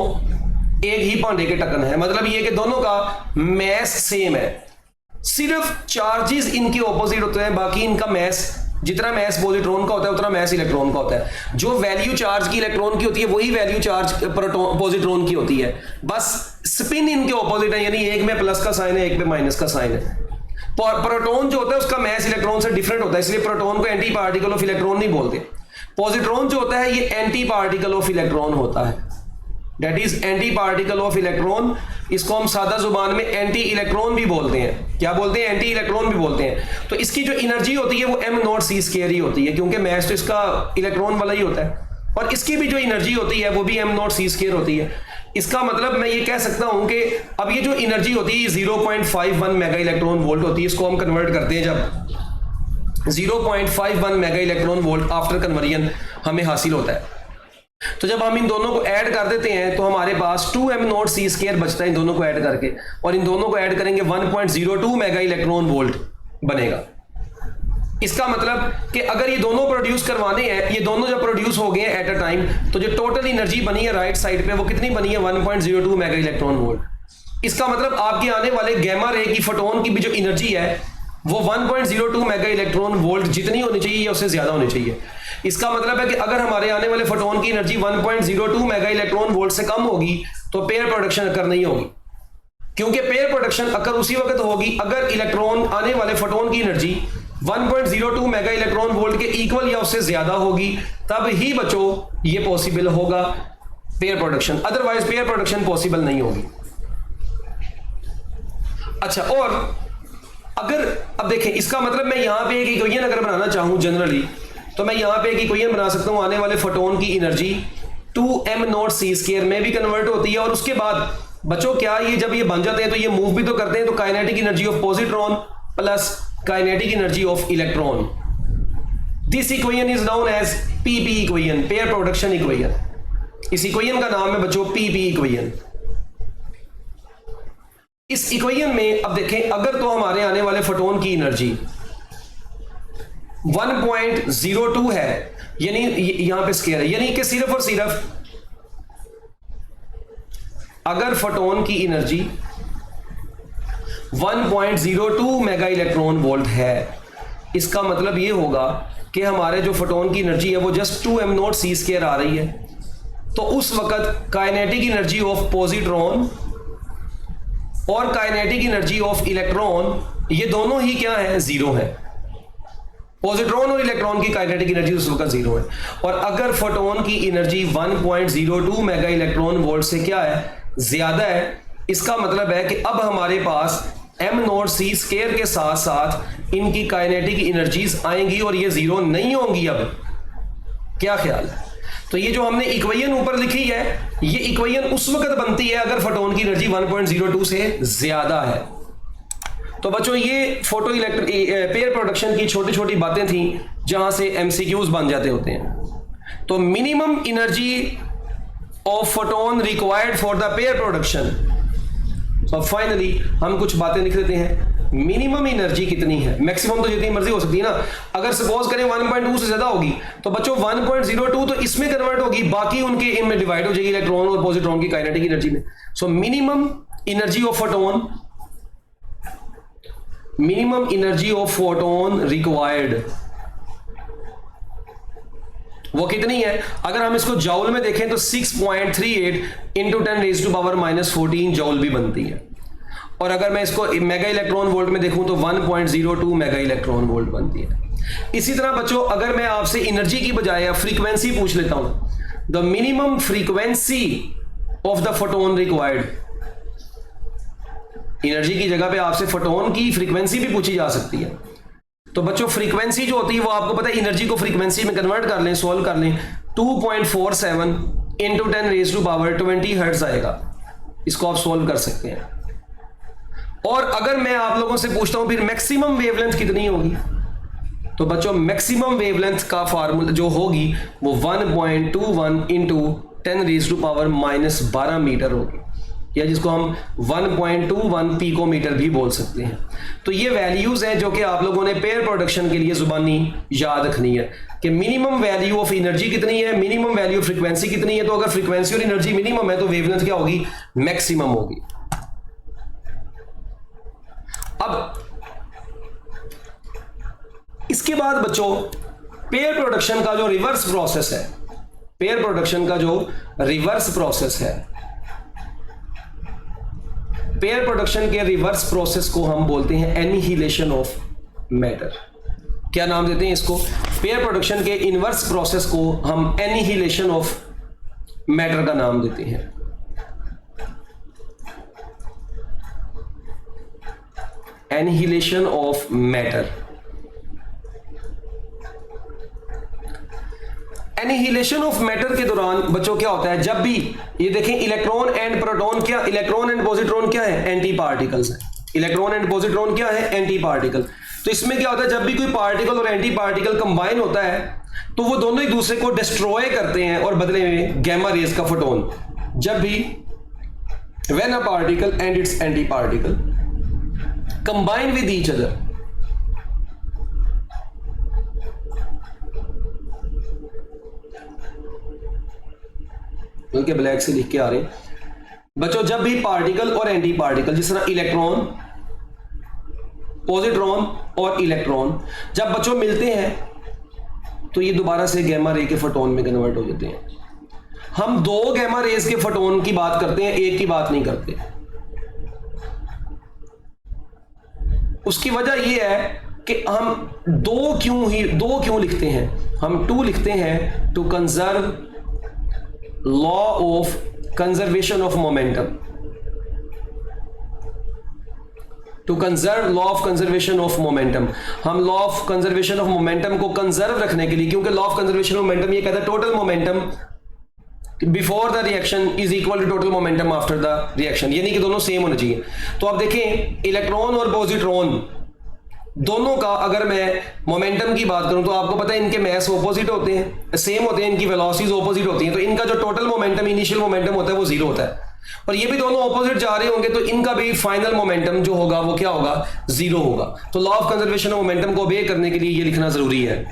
एक ही भांडे के ढक्कन है। मतलब ये कि दोनों का मैस सेम है, सिर्फ चार्जेस इनके ऑपोजिट होते हैं। बाकी इनका मैस, जितना मैस पॉजिट्रॉन का होता है उतना मैस इलेक्ट्रॉन का होता है। जो वैल्यू चार्ज की इलेक्ट्रॉन की होती है वही वैल्यू चार्ज पॉजिट्रॉन की होती है, बस स्पिन इनके ऑपोजिट है, यानी एक में प्लस का साइन है, एक में माइनस का साइन है। प्रोटॉन जो होता है उसका मैस इलेक्ट्रॉन से डिफरेंट होता है, इसलिए प्रोटॉन को एंटी पार्टिकल ऑफ इलेक्ट्रॉन नहीं बोलते। पॉजिट्रॉन जो होता है ये एंटी पार्टिकल ऑफ इलेक्ट्रॉन होता है, that is anti particle of electron. इसको हम सादा जुबान में एंटी इलेक्ट्रॉन भी बोलते हैं। क्या बोलते हैं, एंटी इलेक्ट्रॉन भी बोलते हैं। तो इसकी जो एनर्जी होती है वो m0c² ही होती है, क्योंकि मैस तो इसका इलेक्ट्रॉन वाला ही होता है, और इसकी भी जो एनर्जी होती है वो भी m0c² होती है। इसका मतलब मैं ये कह सकता हूं कि अब ये जो एनर्जी होती है 0.51 मेगा इलेक्ट्रॉन वोल्ट होती है। इसको हम कन्वर्ट करते हैं जब 0.51 mega electron volt after conversion हमें हासिल होता है। तो जब हम इन दोनों को ऐड कर देते हैं तो हमारे पास 2m0c² बचता है इन दोनों को ऐड करके, और इन दोनों को ऐड करेंगे 1.02 मेगा इलेक्ट्रॉन वोल्ट बनेगा। इसका मतलब कि अगर ये दोनों प्रोड्यूस करवाने हैं, ये दोनों जब प्रोड्यूस हो गए हैं एट अ टाइम, तो जो टोटल एनर्जी बनी है राइट साइड पे वो कितनी बनी है, 1.02 मेगा इलेक्ट्रॉन वोल्ट। इसका मतलब आपके आने वाले गामा रे की फोटोन की भी जो एनर्जी है वो 1.02 मेगा इलेक्ट्रॉन वोल्ट जितनी होनी चाहिए या उससे ज्यादा होनी चाहिए। इसका मतलब है कि अगर हमारे आने वाले फोटोन की एनर्जी 1.02 मेगा इलेक्ट्रॉन वोल्ट से कम होगी तो पेयर प्रोडक्शन अकर नहीं होगी, क्योंकि पेयर प्रोडक्शन अकर उसी वक्त होगी अगर इलेक्ट्रॉन आने वाले फोटोन की एनर्जी 1.02 मेगा इलेक्ट्रॉन वोल्ट के इक्वल या उससे ज्यादा होगी, तब ही बच्चों ये पॉसिबल होगा pair production, otherwise pair production possible नहीं होगी। अच्छा, और अगर अब देखें, इसका मतलब मैं यहां पे एक इक्वेशन अगर बनाना चाहूं जनरली, तो मैं यहां पे एक इक्वेशन बना सकता हूं, आने वाले फोटोन की एनर्जी 2m0c² में भी कन्वर्ट होती है। और उसके बाद बच्चों क्या ये जब ये बन जाते हैं तो ये मूव भी तो करते हैं, तो kinetic energy of positron plus kinetic energy of electron, this equation is known as PP equation, pair production equation. इस इक्वेशन का नाम है बच्चों PP इक्वेशन। इस इक्वेशन में अब देखें, अगर तो हमारे आने वाले फोटोन की एनर्जी 1.02 है, यानी यहां पे स्केयर है, यानी कि सिर्फ और सिर्फ अगर फोटोन की एनर्जी 1.02 मेगा इलेक्ट्रॉन वोल्ट है, इसका मतलब ये होगा कि हमारे जो फोटोन की एनर्जी है वो जस्ट 2m0c² आ रही है। तो उस वक्त काइनेटिक एनर्जी ऑफ पॉजिट्रॉन और काइनेटिक एनर्जी ऑफ इलेक्ट्रॉन ये दोनों ही क्या है, जीरो है। पॉजिट्रॉन और इलेक्ट्रॉन की काइनेटिक एनर्जी उस वक्त जीरो है। और अगर फोटोन की एनर्जी 1.02 मेगा इलेक्ट्रॉन वोल्ट से क्या है, ज्यादा है, इसका मतलब है कि अब हमारे पास एम नॉट सी स्केयर के साथ साथ इनकी काइनेटिक एनर्जीज आएंगी और ये जीरो नहीं होंगी। अब क्या ख्याल है? तो ये जो हमने इक्वेशन ऊपर लिखी है, ये इक्वेशन उस वक्त बनती है अगर फोटोन की एनर्जी 1.02 से ज्यादा है। तो बच्चों ये फोटो पेयर प्रोडक्शन की छोटी छोटी बातें थी जहां से एमसीक्यूज बन जाते होते हैं। तो minimum energy of photon required for the pair production. तो फाइनली हम कुछ बातें लिख लेते हैं। मिनिमम एनर्जी कितनी है, मैक्सिमम तो जितनी मर्जी हो सकती है ना। अगर सपोज करें 1.2 से ज्यादा होगी तो बच्चों 1.02 तो इसमें कन्वर्ट होगी, बाकी उनके इनमें डिवाइड हो जाएगी इलेक्ट्रॉन और पॉजिट्रॉन की काइनेटिक एनर्जी में। So minimum energy of photon, minimum energy of photon required वो कितनी है? अगर हम इसको जॉल में देखें तो 6.38 इंटू 10⁻⁻14 जॉल भी बनती है। और अगर मैं इसको मेगा इलेक्ट्रॉन वोल्ट में देखूं तो 1.02 मेगा इलेक्ट्रॉन वोल्ट बनती है। इसी तरह बच्चों अगर मैं आपसे एनर्जी की बजाय या फ्रीक्वेंसी पूछ लेता हूं, the minimum frequency of the photon required, energy की जगह पे आपसे फोटोन की फ्रीक्वेंसी भी पूछी जा सकती है। तो बच्चों फ्रीक्वेंसी जो होती है वो आपको पता है, एनर्जी को फ्रीक्वेंसी में कन्वर्ट कर लें, सॉल्व कर लें, 2.47 इंटू 10⁻20 हर्ट्ज आएगा। इसको आप सॉल्व कर सकते हैं। और अगर मैं आप लोगों से पूछता हूं फिर मैक्सिमम वेवलेंथ कितनी होगी, तो बच्चों मैक्सिमम वेवलेंथ का फार्मूला जो होगी वो 1.21 इंटू 10⁻⁻12 मीटर होगी, या जिसको हम 1.21 पिकोमीटर भी बोल सकते हैं। तो ये वैल्यूज हैं जो कि आप लोगों ने पेयर प्रोडक्शन के लिए जुबानी याद रखनी है कि मिनिमम वैल्यू ऑफ एनर्जी कितनी है, मिनिमम वैल्यू ऑफ फ्रीक्वेंसी कितनी है। तो अगर फ्रीक्वेंसी और एनर्जी मिनिमम है तो वेवलेंथ क्या होगी? मैक्सिमम होगी। अब इसके बाद बच्चों पेयर प्रोडक्शन का जो रिवर्स प्रोसेस है, पेयर प्रोडक्शन का जो रिवर्स प्रोसेस है, पेयर प्रोडक्शन के रिवर्स प्रोसेस को हम बोलते हैं एनिहिलेशन ऑफ मैटर। क्या नाम देते हैं इसको? पेयर प्रोडक्शन के इनवर्स प्रोसेस को हम एनिहिलेशन ऑफ मैटर का नाम देते हैं। Annihilation of matter. Annihilation of matter के दौरान बच्चों क्या होता है, जब भी ये देखें इलेक्ट्रॉन एंड प्रोटॉन, क्या इलेक्ट्रॉन एंड पॉजिट्रॉन क्या है? एंटी पार्टिकल्स है। इलेक्ट्रॉन एंड पॉजिट्रॉन क्या है? Anti particle. तो इसमें क्या होता है, जब भी कोई पार्टिकल और एंटी पार्टिकल कंबाइन होता है तो वो दोनों एक दूसरे को डिस्ट्रॉय करते हैं और बदले में गामा रेज का फोटोन। जब भी when a particle and it's anti particle combine with each other, क्योंकि ब्लैक से लिख के आ रहे हैं बच्चों, जब भी पार्टिकल और एंटी पार्टिकल, जिस तरह इलेक्ट्रॉन, पॉजिट्रॉन और इलेक्ट्रॉन जब बच्चों मिलते हैं तो ये दोबारा से गामा रे के फोटोन में कन्वर्ट हो जाते हैं। हम दो गामा रेज के फोटोन की बात करते हैं, एक की बात नहीं करते। उसकी वजह यह है कि हम दो क्यों लिखते हैं? हम टू लिखते हैं to conserve law of conservation of momentum, to conserve law of conservation of momentum. हम law of conservation of momentum को कंजर्व रखने के लिए, क्योंकि law of conservation of momentum ये कहता है total momentum before the reaction is equal to total momentum after the reaction, यानी कि दोनों सेम होने चाहिए। तो आप देखें इलेक्ट्रॉन और पॉजिट्रॉन दोनों का अगर मैं मोमेंटम की बात करूं तो आपको पता है इनके मैस ऑपोजिट होते हैं, सेम होते हैं, इनकी वेलोसिटीज ऑपोजिट होती हैं। तो इनका जो टोटल मोमेंटम, इनिशियल मोमेंटम होता है वो जीरो होता है, और ये भी दोनों ऑपोजिट जा रहे होंगे तो इनका भी फाइनल मोमेंटम जो होगा वो क्या होगा? जीरो होगा। तो law of conservation of momentum को ओबे करने के लिए ये लिखना जरूरी है।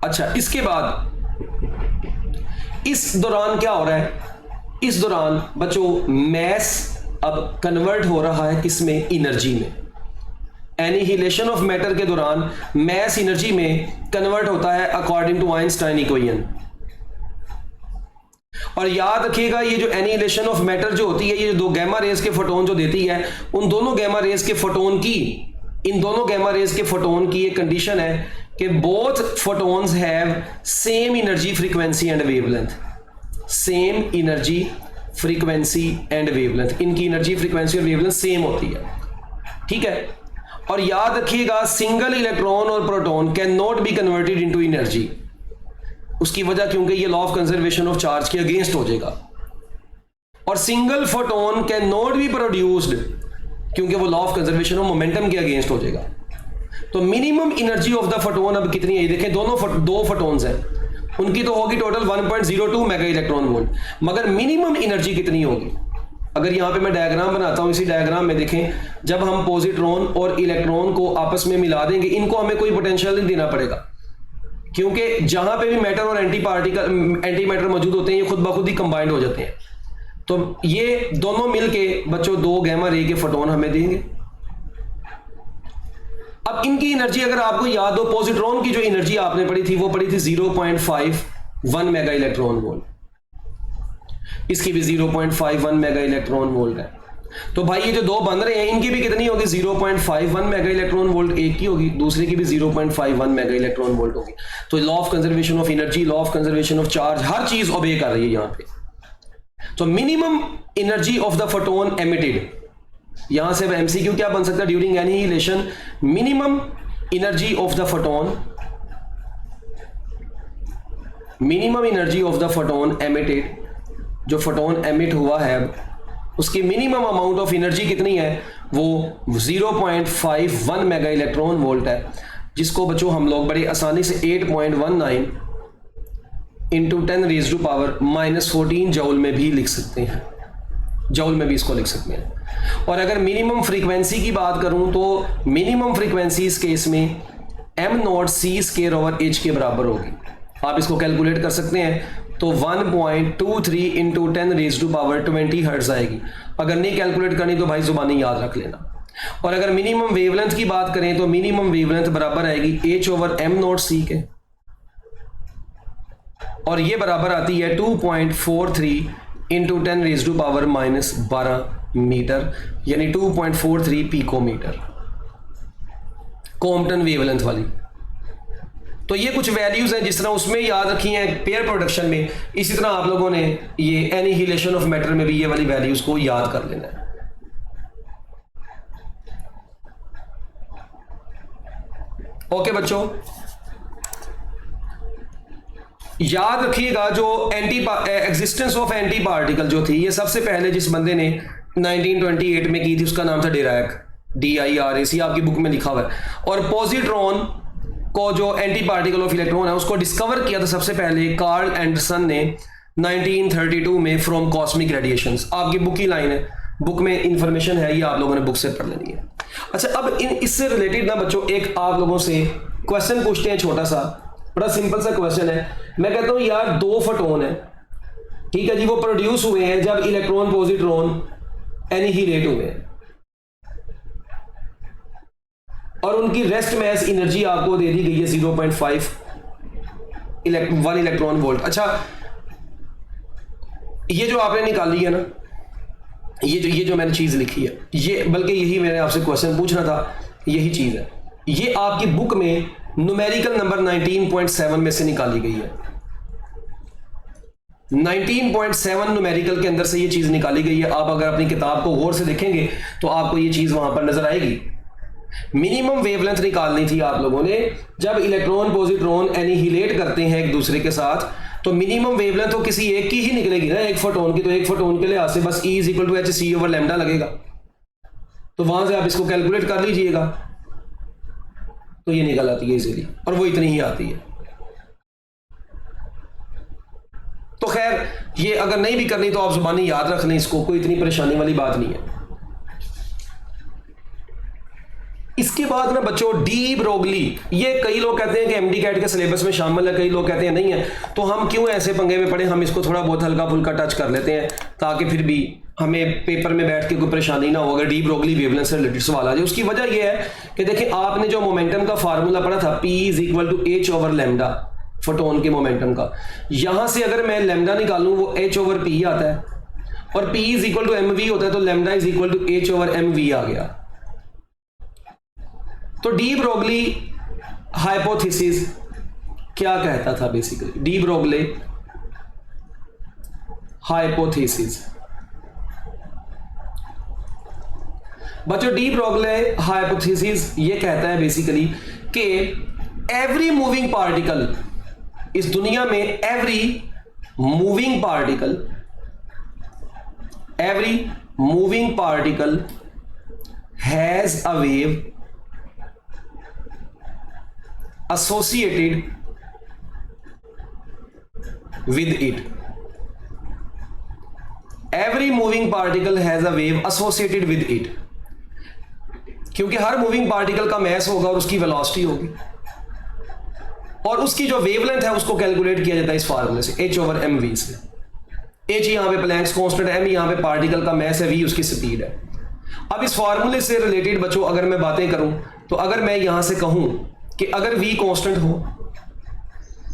अच्छा, इसके बाद इस दौरान क्या हो रहा है? इस दौरान बच्चों मैस अब कन्वर्ट हो रहा है किसमें? एनर्जी में। एनिहिलेशन ऑफ मैटर के दौरान मैस एनर्जी में कन्वर्ट होता है अकॉर्डिंग टू आइंस्टाइन इक्वेशन। और याद रखिएगा ये जो एनिहिलेशन ऑफ मैटर जो होती है, ये जो दो गामा रेज के फोटोन जो देती है, उन दोनों गामा रेज के फोटोन की, इन दोनों गामा रेज के फोटोन की एक कंडीशन है कि both photons have same energy, frequency and wavelength. Same energy, frequency and wavelength, इनकी एनर्जी फ्रीक्वेंसी और वेवलेंथ सेम होती है, ठीक है। और याद रखिएगा सिंगल इलेक्ट्रॉन और proton can not be converted into energy. उसकी वजह क्योंकि ये law of conservation of charge के अगेंस्ट हो जाएगा। और single photon can not be produced क्योंकि वो law of conservation of momentum के अगेंस्ट हो जाएगा। तो minimum energy of the photon अब कितनी है, देखें दोनों दो फोटोन्स हैं, उनकी तो होगी टोटल 1.02 मेगा इलेक्ट्रॉन वोल्ट, मगर मिनिमम एनर्जी कितनी होगी। अगर यहां पे मैं डायग्राम बनाता हूं, इसी डायग्राम में देखें, जब हम पॉजिट्रॉन और इलेक्ट्रॉन को आपस में मिला देंगे, इनको हमें कोई पोटेंशियल नहीं देना पड़ेगा, क्योंकि जहां पे भी मैटर और एंटी पार्टिकल एंटी मैटर मौजूद होते हैं ये खुद ब खुद ही कंबाइंड हो जाते हैं। तो ये दोनों मिलके बच्चों 2 गैमा रे के फोटोन हमें देंगे। अब इनकी एनर्जी अगर आपको याद हो, पॉजिट्रॉन की जो एनर्जी आपने पढ़ी थी वो पढ़ी थी 0.51 मेगा इलेक्ट्रॉन वोल्ट, इसकी भी 0.51 मेगा इलेक्ट्रॉन वोल्ट है। तो भाई ये जो 2 बन रहे हैं इनकी भी कितनी होगी 0.51 मेगा इलेक्ट्रॉन वोल्ट, एक की होगी, दूसरे की भी 0.51 मेगा इलेक्ट्रॉन वोल्ट होगी। तो law of conservation of energy, law of conservation of charge, हर चीज ओबे कर रही है यहां पे। तो minimum energy of the photon emitted, यहां से अब एमसीक्यू क्या बन सकता है, during annihilation minimum energy of the photon, minimum energy of the photon emitted, जो फोटोन एमिट हुआ है उसकी मिनिमम अमाउंट ऑफ एनर्जी कितनी है, वो 0.51 मेगा इलेक्ट्रॉन वोल्ट है, जिसको बच्चों हम लोग बड़ी आसानी से 8.19 इंटू 10⁻⁻14 जौल में भी लिख सकते हैं, जौल में भी इसको लिख सकते हैं। और अगर मिनिमम फ्रीक्वेंसी की बात करूं तो मिनिमम फ्रीक्वेंसी इस केस में m0c² h के बराबर होगी। आप इसको कैलकुलेट कर सकते हैं, तो 1.23 इंटू 10⁻20 हर्ट्ज आएगी। अगर नहीं कैलकुलेट करनी तो भाई जुबानी याद रख लेना। और अगर मिनिमम वेवलेंथ की बात करें तो मिनिमम वेवलेंथ बराबर आएगी h/m0c के, और ये बराबर आती है 2.43 इंटू 10⁻12 मीटर, यानी 2.43 पिकोमीटर, कॉम्पटन वेवलेंथ वाली। तो ये कुछ वैल्यूज हैं जिस तरह उसमें याद रखी हैं पेयर प्रोडक्शन में, इसी तरह आप लोगों ने ये एनिहिलेशन ऑफ मैटर में भी ये वाली वैल्यूज को याद कर लेना है। ओके बच्चों, याद रखिएगा जो एग्जिस्टेंस ऑफ एंटी पार्टिकल जो थी, ये सबसे पहले जिस बंदे ने 1928 में की थी उसका नाम था डिराक, DIRAC, आपकी बुक में लिखा हुआ है। और पॉजिट्रॉन को जो एंटी पार्टिकल ऑफ इलेक्ट्रॉन है उसको डिस्कवर किया था सबसे पहले कार्ल एंडरसन ने 1932 में फ्रॉम कॉस्मिक रेडिएशंस। आपकी बुक की लाइन है, बुक में इंफॉर्मेशन है, ये आप लोगों ने बुक से पढ़ लेनी है। अच्छा, अब इससे रिलेटेड ना बच्चों एक आप लोगों से क्वेश्चन पूछते हैं, छोटा सा बड़ा सिंपल सा क्वेश्चन है। मैं कहता हूं यार 2 फोटोन है, ठीक है जी, वो प्रोड्यूस हुए हैं जब इलेक्ट्रॉन पॉजिट्रॉन एनिहिलेट हुए हैं, और उनकी रेस्ट मैस एनर्जी आपको दे दी गई है 0.51 इलेक्ट्रॉन वोल्ट। अच्छा, ये जो आपने निकाली है ना, ये जो मैंने चीज लिखी है, ये बल्कि यही मैंने आपसे क्वेश्चन पूछना था, यही चीज है, ये आपकी बुक में न्यूमेरिकल नंबर 19.7 में से निकाली गई है। 19.7 न्यूमेरिकल के अंदर से ये चीज निकाली गई है। आप अगर अपनी किताब को गौर से देखेंगे तो आपको ये चीज वहां पर नजर आएगी। मिनिमम वेवलेंथ निकालनी थी आप लोगों ने, जब इलेक्ट्रॉन पॉजिट्रॉन एनिहिलेट करते हैं एक दूसरे के साथ, तो मिनिमम वेवलेंथ तो किसी एक की ही निकलेगी ना, एक फोटोन की। तो एक फोटोन के लिहाज से बस E = hc/λ लगेगा। तो वहां से आप इसको कैलकुलेट कर लीजिएगा, तो ये निकल आती है इजीली, और वो इतनी ही आती है। तो खैर, ये अगर नहीं भी करनी तो आप जुबानी याद रख लें इसको, कोई इतनी परेशानी वाली बात नहीं है। इसके बाद ना बच्चों डी ब्रोगली, ये कई लोग कहते हैं कि एमडी कैट के सिलेबस में शामिल है, कई लोग कहते हैं नहीं है, तो हम क्यों ऐसे पंगे में पड़े, हम इसको थोड़ा बहुत हल्का फुल्का टच कर लेते हैं ताकि फिर भी हमें पेपर में बैठ के कोई परेशानी ना हो अगर डी ब्रोगली वेवलेंथ से रिलेटेड सवाल आ जाए। उसकी वजह यह है कि देखिए आपने जो मोमेंटम का फार्मूला पढ़ा था P = h/λ, फोटोन के मोमेंटम का, यहां से अगर मैं लैम्डा निकालूं वो h/p आता है, और P = mv होता है, तो लैम्डा = h/mv आ गया। तो डी ब्रोगली हाइपोथेसिस क्या कहता था, बेसिकली डी ब्रोगली हाइपोथेसिस बच्चों डी ब्रोगली हाइपोथेसिस ये कहता है बेसिकली कि एवरी मूविंग पार्टिकल, इस दुनिया में every moving particle has a wave associated with it. Every moving particle has a wave associated with it. क्योंकि हर मूविंग पार्टिकल का मैस होगा और उसकी वेलोसिटी होगी और उसकी जो वेवलेंथ है उसको कैलकुलेट किया जाता है इस फार्मूले से h/mv से। h यहां पे प्लैंक्स कांस्टेंट, m यहां पे पार्टिकल का मैस है, v उसकी स्पीड है। अब इस फार्मूले से रिलेटेड बच्चों अगर मैं बातें करूं तो अगर मैं यहां से कहूं कि अगर v कांस्टेंट हो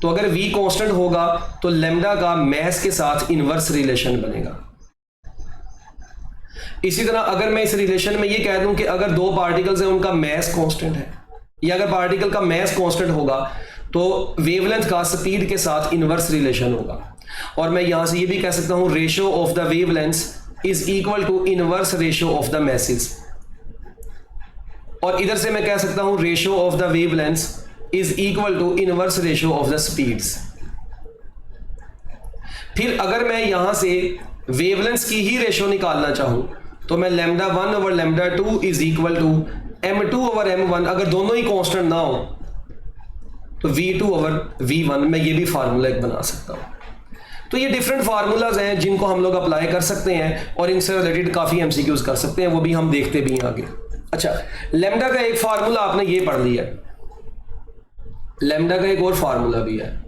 तो अगर v कांस्टेंट होगा तो लैम्डा का मैस के साथ इनवर्स रिलेशन बनेगा। इसी तरह अगर मैं इस रिलेशन में ये कह दूं कि अगर दो पार्टिकल्स हैं उनका मैस कांस्टेंट है, या अगर पार्टिकल का मैस कांस्टेंट होगा तो वेवलेंथ का स्पीड के साथ इनवर्स रिलेशन होगा। और मैं यहां से ये भी कह सकता हूं ratio of the wavelengths is equal to inverse ratio of the masses, और इधर से मैं कह सकता हूं ratio of the wavelengths is equal to inverse ratio of the speeds. फिर अगर मैं यहां से वेवलेंथ्स की ही रेशियो निकालना चाहूं तो मैं λ1/λ2 इज इक्वल टू m2/m1, अगर दोनों ही कांस्टेंट ना हो तो v2/v1, मैं ये भी फार्मूला एक बना सकता हूं। तो ये डिफरेंट फार्मूलाज हैं जिनको हम लोग अप्लाई कर सकते हैं और इनसे रिलेटेड काफी एमसीक्यूज कर सकते हैं, वो भी हम देखते भी हैं आगे। अच्छा, लैम्डा का एक फार्मूला आपने ये पढ़ लिया, लैम्डा का एक और फार्मूला भी है।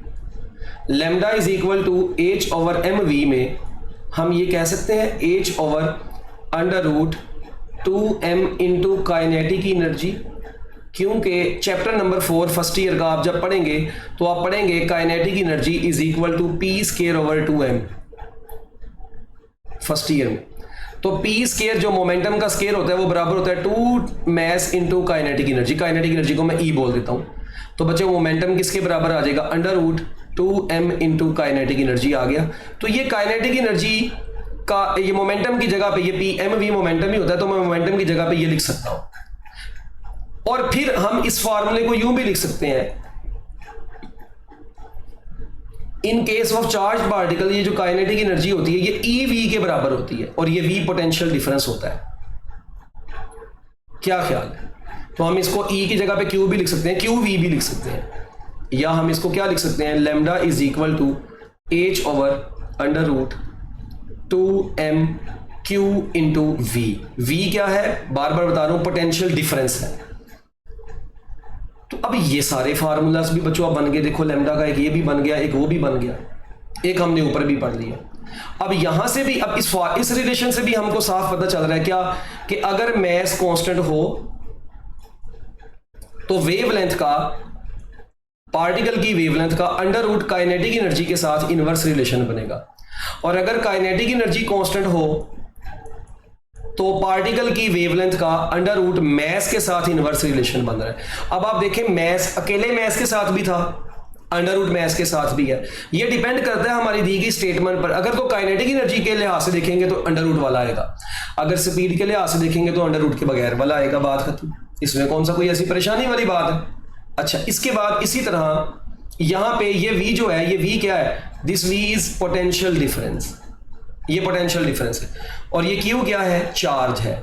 Lambda is equal to h/mv में हम ये कह सकते हैं h/√2m इंटू काइनेटिक एनर्जी, क्योंकि चैप्टर नंबर 4 फर्स्ट ईयर का आप जब पढ़ेंगे तो आप पढ़ेंगे kinetic energy is equal to p²/2m first year में। तो p² जो मोमेंटम का स्केयर होता है वो बराबर होता है 2 mass into kinetic energy. Kinetic energy को मैं E बोल देता हूं, तो बच्चों मोमेंटम किसके बराबर आ जाएगा, √2m इंटू काइनेटिक एनर्जी आ गया। तो ये काइनेटिक एनर्जी का ये मोमेंटम की जगह पे ये pmv मोमेंटम ही होता है, तो मैं मोमेंटम की जगह पे ये लिख सकता हूं। और फिर हम इस फार्मूले को यूं भी लिख सकते हैं, in case of charge particle ये जो काइनेटिक एनर्जी होती है ये ev के बराबर होती है और ये v पोटेंशियल डिफरेंस होता है। क्या ख्याल है? तो हम इसको E की जगह पे Q भी लिख सकते हैं, QV भी लिख सकते हैं, या हम इसको क्या लिख सकते हैं, lambda is equal to h/√2m Q into V। V क्या है, बार बार बता रहा हूं, पोटेंशियल डिफरेंस है। तो अब ये सारे फार्मूलाज भी बच्चों बन गए, देखो लैम्डा का एक ये भी बन गया, एक वो भी बन गया, एक हमने ऊपर भी पढ़ लिया। अब यहां से भी, अब इस रिलेशन से भी हमको साफ पता चल रहा है क्या, कि अगर मैस कांस्टेंट हो तो वेवलेंथ का, पार्टिकल की वेवलेंथ का अंडर रूट काइनेटिक एनर्जी के साथ इनवर्स रिलेशन बनेगा, और अगर काइनेटिक एनर्जी कांस्टेंट हो तो पार्टिकल की वेवलेंथ का अंडर रूट मैस के साथ इनवर्स रिलेशन बन रहा है। अब आप देखें, मैस अकेले मैस के साथ भी था, अंडर रूट मैस के साथ भी है, ये डिपेंड करता है हमारी दी गई स्टेटमेंट पर। अगर तो काइनेटिक एनर्जी के लिहाज से देखेंगे तो अंडर रूट वाला आएगा, अगर स्पीड के लिहाज से देखेंगे तो अंडर रूट के बगैर वाला आएगा, बात खत्म। इसमें कौन सा कोई ऐसी परेशानी वाली बात है। अच्छा, इसके बाद इसी तरह यहां पे ये v जो है, ये v क्या है, this v is potential difference, ये पोटेंशियल डिफरेंस है, और ये q क्या है, चार्ज है,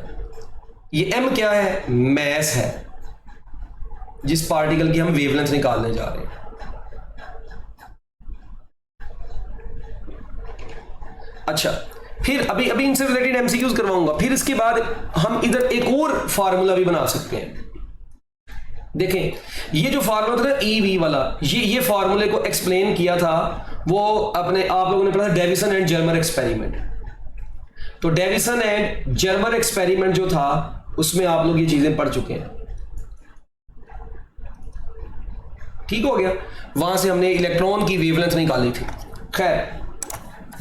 ये m क्या है, मैस है, जिस पार्टिकल की हम वेवलेंथ निकालने जा रहे हैं। अच्छा, फिर अभी इनसे रिलेटेड एमसीक्यूज करवाऊंगा, फिर इसके बाद हम इधर एक और फार्मूला भी बना सकते हैं। देखें, ये जो फार्मूला था ना EV वाला, ये फार्मूले को एक्सप्लेन किया था वो अपने आप लोगों ने पढ़ा था डेविसन एंड जर्मर एक्सपेरिमेंट। तो डेविसन एंड जर्मर एक्सपेरिमेंट जो था उसमें आप लोग ये चीजें पढ़ चुके हैं, ठीक हो गया। वहां से हमने इलेक्ट्रॉन की वेवलेंथ निकाली थी। खैर,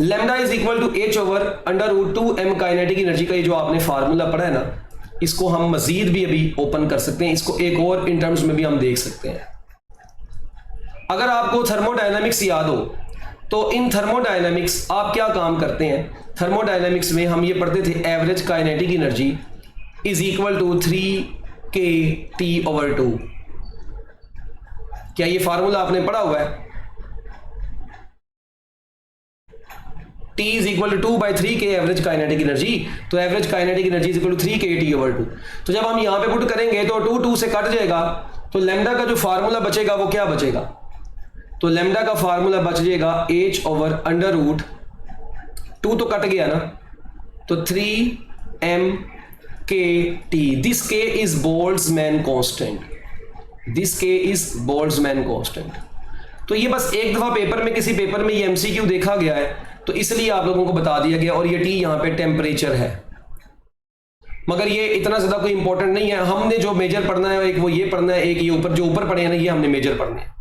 lambda is equal to h/√2m kinetic energy का ये जो आपने फार्मूला पढ़ा है ना, इसको हम मजीद भी अभी ओपन कर सकते हैं, इसको एक और इन टर्म्स में भी हम देख सकते हैं। अगर आपको थर्मोडायनामिक्स याद हो तो इन थर्मोडायनामिक्स आप क्या काम करते हैं, थर्मोडायनामिक्स में हम ये पढ़ते थे average kinetic energy is equal to 3kT/2। क्या ये फार्मूला आपने पढ़ा हुआ है? T is equal to 2/3K average kinetic energy, तो average kinetic energy is equal to 3kT/2। तो जब हम यहां पे पुट करेंगे तो 2 से कट जाएगा, तो लैम्डा का जो फार्मूला बचेगा वो क्या बचेगा? तो लैम्डा का फार्मूला बच जाएगा h/√2 तो कट गया ना, तो 3mkt। This k is Boltzmann constant, this k is Boltzmann constant. तो ये बस एक दफा पेपर में, किसी पेपर में ये एमसीक्यू देखा गया है तो इसलिए आप लोगों को बता दिया गया, और ये T यहां पे टेम्परेचर है, मगर ये इतना ज्यादा कोई इंपॉर्टेंट नहीं है। हमने जो मेजर पढ़ना है एक वो ये पढ़ना है, एक ये ऊपर जो ऊपर पढ़े हैं ना ये हमने मेजर पढ़ने हैं,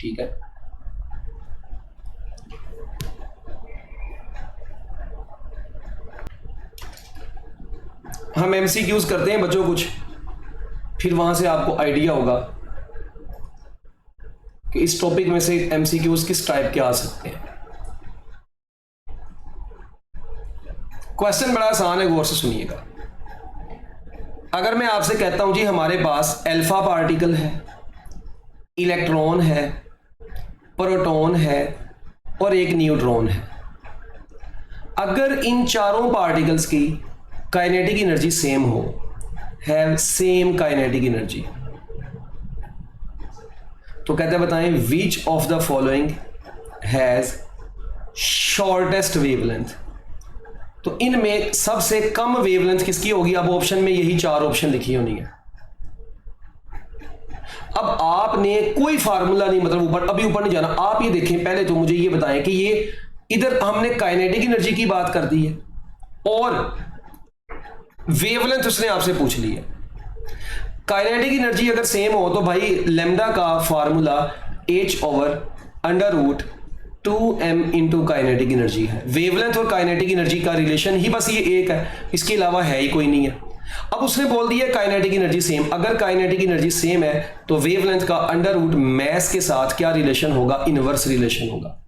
ठीक है। हम एमसीक्यूज करते हैं बच्चों कुछ, फिर वहां से आपको आइडिया होगा कि इस टॉपिक में से एमसीक्यूज किस टाइप के आ सकते हैं। क्वेश्चन बड़ा आसान है, गौर से सुनिएगा। अगर मैं आपसे कहता हूं जी हमारे पास अल्फा पार्टिकल है, इलेक्ट्रॉन है, प्रोटॉन है और एक न्यूट्रॉन है, अगर इन चारों पार्टिकल्स की काइनेटिक एनर्जी सेम हो, हैव सेम काइनेटिक एनर्जी, तो कहते हैं बताएं which of the following has shortest wavelength. तो इनमें सबसे कम वेवलेंथ किसकी होगी? अब ऑप्शन में यही 4 ऑप्शन लिखी होनी है। अब आपने कोई फार्मूला नहीं, मतलब ऊपर अभी ऊपर नहीं जाना, आप ये देखें पहले तो मुझे ये बताएं कि ये इधर हमने काइनेटिक एनर्जी की बात कर दी है और वेवलेंथ उसने आपसे पूछ ली है। काइनेटिक एनर्जी अगर सेम हो तो भाई लैम्डा का formula h/√2m into kinetic energy है। वेवलेंथ और काइनेटिक एनर्जी का रिलेशन ही बस ये एक है, इसके अलावा है ही कोई नहीं है। अब उसने बोल दिया काइनेटिक एनर्जी सेम, अगर काइनेटिक एनर्जी सेम है तो वेवलेंथ का अंडर रूट मैस के साथ क्या रिलेशन होगा? इनवर्स रिलेशन होगा।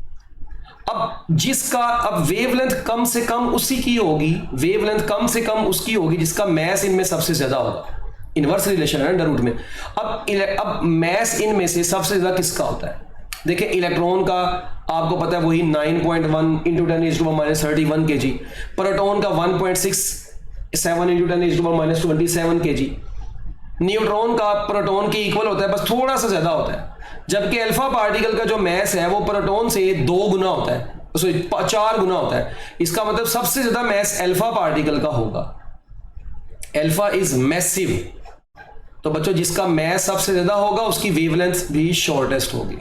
अब जिसका अब वेवलेंथ कम से कम उसी की होगी, वेवलेंथ कम से कम उसकी होगी जिसका मैस इनमें सबसे ज्यादा होगा। इनवर्स रिलेशन है अंडर रूट में। अब मैस इनमें से सबसे ज्यादा किसका होता है? देखिए इलेक्ट्रॉन का आपको पता है वही 9.1 इंटू 10⁻31 kg, प्रोटॉन का 1.67 इंटू 10⁻27 kg, न्यूट्रॉन का प्रोटॉन के इक्वल होता है, बस थोड़ा सा ज्यादा होता है। जबकि अल्फा पार्टिकल का जो मैस है वो प्रोटॉन से 2 गुना होता है, सॉरी 4 गुना होता है। इसका मतलब सबसे ज्यादा मैस अल्फा पार्टिकल का होगा। अल्फा इज मैसिव, तो बच्चों जिसका मैस सबसे ज्यादा होगा उसकी वेवलेंथ भी शॉर्टेस्ट होगी।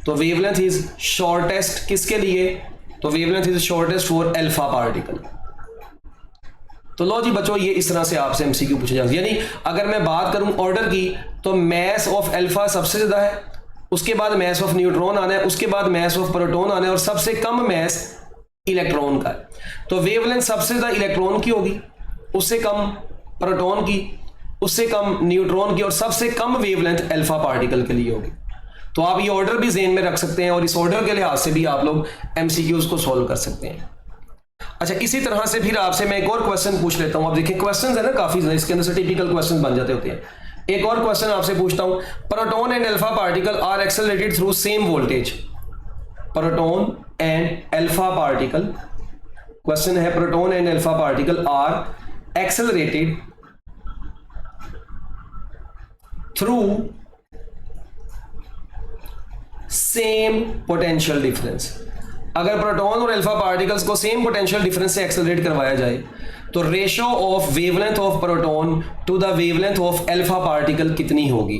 तो वेवलेंथ इज शॉर्टेस्ट किसके लिए? तो wavelength is shortest for alpha particle. तो लो जी बच्चों, ये इस तरह से आपसे एमसीक्यू पूछे जाएंगे। यानी अगर मैं बात करूं ऑर्डर की तो मैस ऑफ अल्फा सबसे ज्यादा है, उसके बाद मैस ऑफ न्यूट्रॉन आना है, उसके बाद मैस ऑफ प्रोटॉन आना है और सबसे कम मैस इलेक्ट्रॉन का है। तो वेवलेंथ सबसे ज्यादा इलेक्ट्रॉन की होगी, उससे कम प्रोटॉन की, उससे कम न्यूट्रॉन की और सबसे कम वेवलेंथ अल्फा पार्टिकल के लिए होगी। तो आप ये ऑर्डर भी ज़हन में रख सकते हैं और इस ऑर्डर के लिहाज से भी आप लोग एमसीक्यूज को सॉल्व कर सकते हैं। अच्छा, इसी तरह से फिर आपसे मैं एक और क्वेश्चन पूछ लेता हूं। अब देखिए क्वेश्चंस है ना काफी, इसके अंदर से टिपिकल क्वेश्चन बन जाते होते हैं। एक और क्वेश्चन आपसे पूछता हूं, proton and alpha particle are accelerated through same voltage. Proton and alpha particle, question है proton and alpha particle are accelerated through same potential difference. अगर प्रोटॉन और अल्फा पार्टिकल्स को सेम पोटेंशियल डिफरेंस से एक्सेलरेट करवाया जाए तो ratio of wavelength of proton to the wavelength of alpha particle कितनी होगी?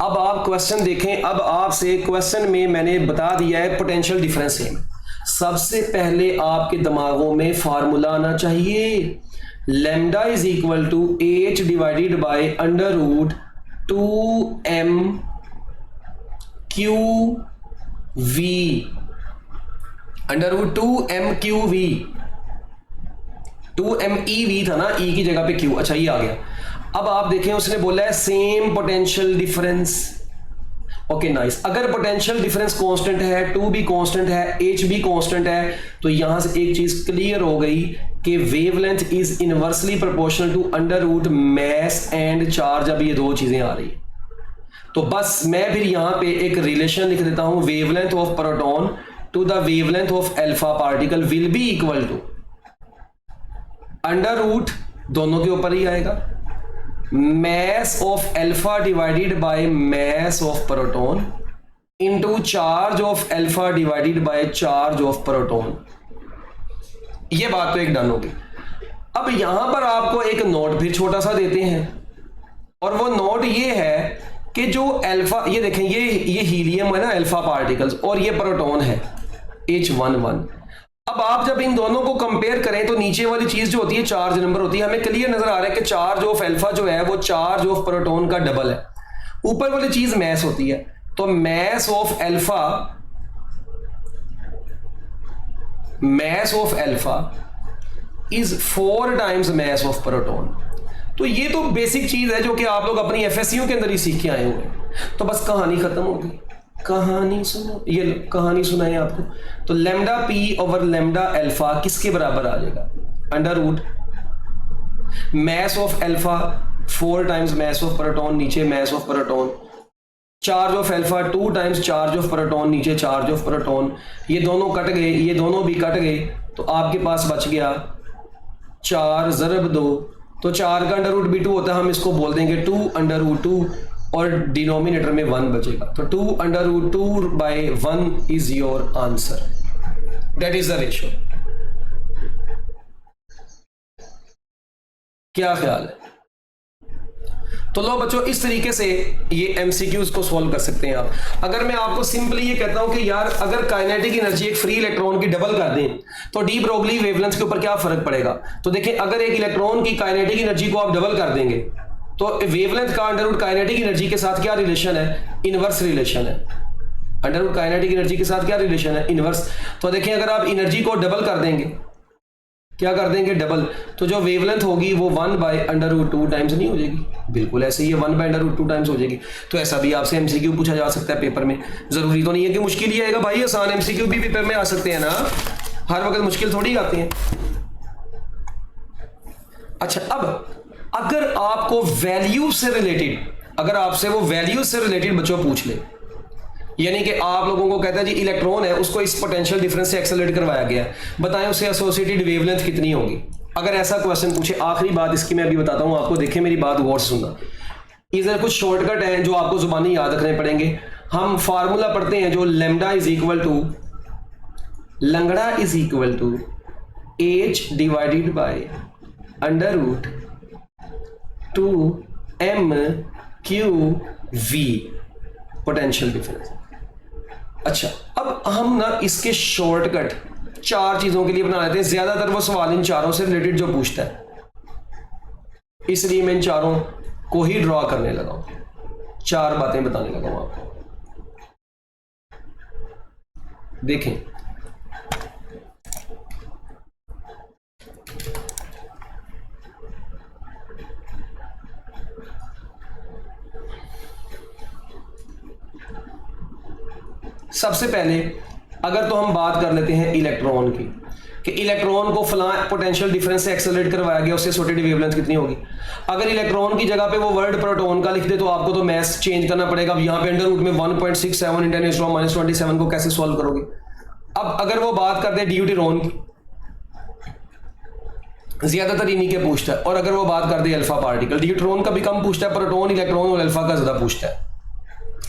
अब आप क्वेश्चन देखें, अब आपसे क्वेश्चन में मैंने बता दिया है पोटेंशियल डिफरेंस सेम। सबसे पहले आपके दिमागों में फार्मूला आना चाहिए, lambda is equal to h divided by under root 2m QV, under root 2m QV, 2MEV था ना, E की जगह पे Q, अच्छा ये आ गया। अब आप देखें उसने बोला है same potential difference. Okay nice, अगर पोटेंशियल डिफरेंस कांस्टेंट है, 2 भी कांस्टेंट है, H भी कांस्टेंट है, तो यहां से एक चीज क्लियर हो गई कि wavelength is inversely proportional to under root mass and charge. अब ये दो चीजें आ रही है तो बस मैं फिर यहां पे एक रिलेशन लिख देता हूं, wavelength of proton to the wavelength of alpha particle will be equal to under root, दोनों के ऊपर ही आएगा, mass of alpha divided by mass of proton into charge of alpha divided by charge of proton। ये बात तो एक डन होगी। अब यहां पर आपको एक नोट फिर छोटा सा देते हैं और वो नोट ये है कि जो अल्फा, ये देखें ये हीलियम है ना अल्फा पार्टिकल्स, और ये प्रोटॉन है H11। अब आप जब इन दोनों को कंपेयर करें तो नीचे वाली चीज जो होती है चार्ज नंबर होती है, हमें क्लियर नजर आ रहा है कि चार्ज ऑफ अल्फा जो है वो चार्ज ऑफ प्रोटॉन का डबल है। ऊपर वाली चीज मैस होती है, तो mess of alpha is 4 times mass of proton. तो ये तो बेसिक चीज है जो कि आप लोग अपनी एफएसयू के अंदर ही सीख के आए हुए हैं। तो बस कहानी खत्म होगी, कहानी सुनो, ये कहानी सुनाए आपको। तो lambda P over lambda alpha किसके बराबर आ जाएगा? Under root mass of alpha 4 times mass of proton, नीचे mass of proton, charge of alpha 2 times charge of proton, नीचे चार्ज ऑफ प्रोटॉन। ये दोनों कट गए, ये दोनों भी कट गए, तो आपके पास बच गया 4 ज़रब 2, तो 4 का अंडर रूट भी 2 होता है, हम इसको बोल देंगे 2 अंडर रूट 2 और डिनोमिनेटर में 1 बचेगा। तो 2 under root 2 by 1 is your answer, that is the ratio. क्या ख्याल है? तो लो बच्चों, इस तरीके से ये एमसीक्यूज को सॉल्व कर सकते हैं आप। अगर मैं आपको सिंपली ये कहता हूं कि यार अगर काइनेटिक एनर्जी एक फ्री इलेक्ट्रॉन की डबल कर दें तो डी ब्रोगली वेवलेंथ के ऊपर क्या फर्क पड़ेगा? तो देखिए, अगर एक इलेक्ट्रॉन की काइनेटिक एनर्जी को आप डबल कर देंगे तो वेवलेंथ का अंडर रूट काइनेटिक एनर्जी के साथ क्या रिलेशन है? इनवर्स रिलेशन है। अंडर रूट काइनेटिक एनर्जी के साथ क्या रिलेशन है? इनवर्स। तो देखिए, अगर आप एनर्जी को डबल कर देंगे, क्या कर देंगे? डबल, तो जो वेवलेंथ होगी वो 1 बाय अंडर रूट 2 टाइम्स नहीं हो जाएगी? बिल्कुल ऐसे ही 1 बाय अंडर रूट 2 टाइम्स हो जाएगी। तो ऐसा भी आपसे एमसीक्यू पूछा जा सकता है पेपर में। जरूरी तो नहीं है कि मुश्किल ही आएगा भाई, आसान एमसीक्यू भी पेपर में आ सकते हैं ना, हर वक्त मुश्किल थोड़ी आते हैं। अच्छा, अब अगर आपको वैल्यू से रिलेटेड, अगर आपसे वो वैल्यू से रिलेटेड बच्चों पूछ ले, यानी कि आप लोगों को कहता है जी इलेक्ट्रॉन है, उसको इस पोटेंशियल डिफरेंस से एक्सेलरेट करवाया गया है, बताएं उससे एसोसिएटेड वेवलेंथ कितनी होगी? अगर ऐसा क्वेश्चन पूछे, आखिरी बात इसकी मैं अभी बताता हूं आपको, देखिए मेरी बात गौर से सुनना। इधर कुछ शॉर्टकट हैं जो आपको जुबानी याद रखने पड़ेंगे। हम फार्मूला पढ़ते हैं जो lambda is equal to, lambda is equal to H divided by under root 2m/q_v potential difference. अच्छा, अब हम ना इसके शॉर्टकट 4 चीजों के लिए बना लेते हैं। ज्यादातर वो सवाल इन चारों से रिलेटेड जो पूछता है, इसलिए मैं इन चारों को ही ड्रॉ करने लगा हूं, 4 बातें बताने लगा हूं आपको। देखें, सबसे पहले अगर तो हम बात कर लेते हैं इलेक्ट्रॉन की, कि इलेक्ट्रॉन को फलां पोटेंशियल डिफरेंस से एक्सेलरेट करवाया गया, उससे एसोसिएटेड वेवलेंथ कितनी होगी? अगर इलेक्ट्रॉन की जगह पे वो वर्ड प्रोटॉन का लिख दे तो आपको तो मैथ चेंज करना पड़ेगा। अब यहाँ पे अंडर रूट में 1.67 × 10⁻⁻27 को कैसे सॉल्व करोगे? अब अगर वो बात करते हैं ड्यूटेरॉन की, ज्यादातर इन्हीं के पूछता है, और अगर वो बात करते हैं अल्फा पार्टिकल, ड्यूटेरॉन का भी कम पूछता है, प्रोटॉन, इलेक्ट्रॉन और अल्फा का ज्यादा पूछता है।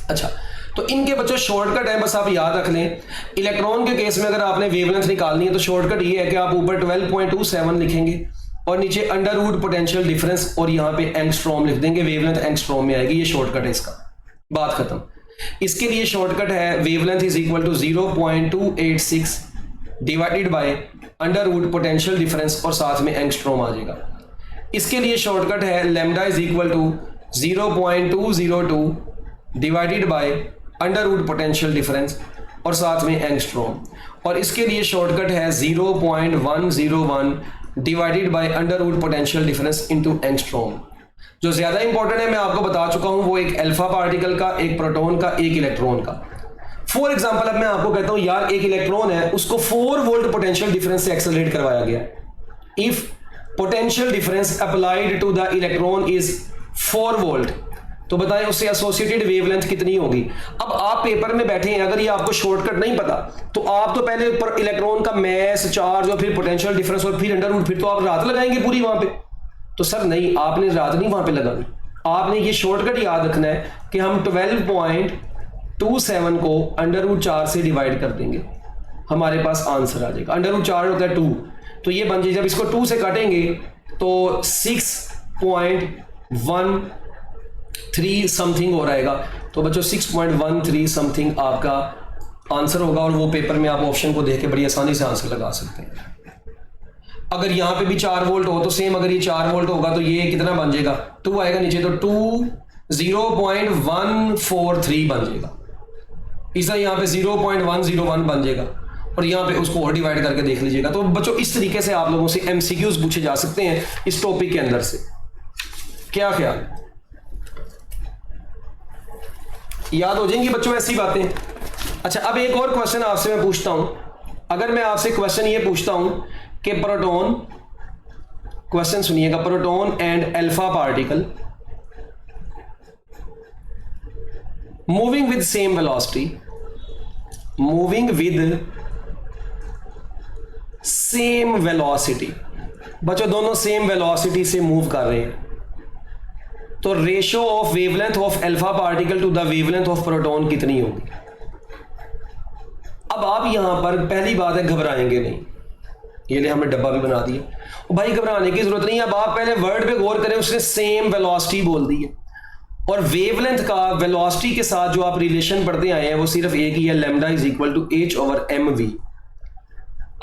अच्छा, तो इनके बच्चों शॉर्टकट है, बस आप याद रख लें। इलेक्ट्रॉन के केस में अगर आपने वेवलेंथ निकालनी है तो शॉर्टकट ये है कि आप ऊपर 12.27 लिखेंगे और नीचे अंडर रूट पोटेंशियल डिफरेंस और यहाँ पे एंगस्ट्रॉम लिख देंगे, वेवलेंथ एंगस्ट्रॉम में आएगी। ये शॉर्टकट है इसका, बात खत्म। इसके लिए शॉर्टकट है wavelength is equal to 0.286 divided by under root potential difference और साथ में एंगस्ट्रॉम आ जाएगा। इसके लिए शॉर्टकट है lambda is equal to 0.202 divided by under root potential difference और साथ में एंगस्ट्रॉम, और इसके लिए शॉर्टकट है 0.101 divided by under root potential difference into angstrom. जो ज्यादा इंपॉर्टेंट है मैं आपको बता चुका हूं, वो एक अल्फा पार्टिकल का, एक प्रोटॉन का, एक इलेक्ट्रॉन का। फॉर एग्जांपल, अब मैं आपको कहता हूं यार एक इलेक्ट्रॉन है, उसको 4 वोल्ट पोटेंशियल डिफरेंस से एक्सेलरेट करवाया गया, if potential difference applied to the electron is 4 volt, तो बताएं उससे एसोसिएटेड वेवलेंथ कितनी होगी। अब आप पेपर में बैठे हैं, अगर ये आपको शॉर्टकट नहीं पता तो आप तो पहले पर इलेक्ट्रॉन का मैस, चार्ज और फिर पोटेंशियल डिफरेंस और फिर अंडर रूट, फिर तो आप रात लगाएंगे पूरी वहां पे। तो सर नहीं, आपने रात नहीं वहां पे लगानी, आपने ये शॉर्टकट याद रखना है कि हम 12.27 को अंडर रूट 4 से डिवाइड कर देंगे, हमारे पास आंसर आ जाएगा। अंडर रूट 4 होता है 2, तो ये बन जाए, जब इसको 2 से काटेंगे तो 6.13 समथिंग हो रहेगा। तो बच्चों 6.13 समथिंग आपका आंसर होगा, और वो पेपर में आप ऑप्शन को देख के बड़ी आसानी से आंसर लगा सकते हैं। अगर यहां पे भी 4 वोल्ट हो तो सेम, अगर ये 4 वोल्ट होगा तो ये कितना बन जाएगा, 2 आएगा नीचे, तो 0.143 बन जाएगा। इसका यहाँ पे 0.101 बन जाएगा, और यहाँ पे उसको और डिवाइड करके देख लीजिएगा। तो बच्चों इस तरीके से आप लोगों से एमसीक्यूज पूछे जा सकते हैं इस टॉपिक के अंदर से। क्या ख्याल, याद हो जाएंगी बच्चों ऐसी बातें? अच्छा, अब एक और क्वेश्चन आपसे मैं पूछता हूं। अगर मैं आपसे क्वेश्चन ये पूछता हूं कि प्रोटॉन, क्वेश्चन सुनिएगा, proton and alpha particle moving with same velocity, moving with same velocity, बच्चों दोनों सेम वेलोसिटी से मूव कर रहे हैं, तो ratio of wavelength of alpha particle to the wavelength of proton कितनी होगी? अब आप यहां पर पहली बात है घबराएंगे नहीं, ये लिए हमने डब्बा भी बना दिया, भाई घबराने की जरूरत नहीं है। अब आप पहले वर्ड पे गौर करें, उसने सेम वेलोसिटी बोल दी है, और वेवलेंथ का वेलोसिटी के साथ जो आप रिलेशन पढ़ते आए हैं वो सिर्फ एक ही है, lambda is equal to h/mv।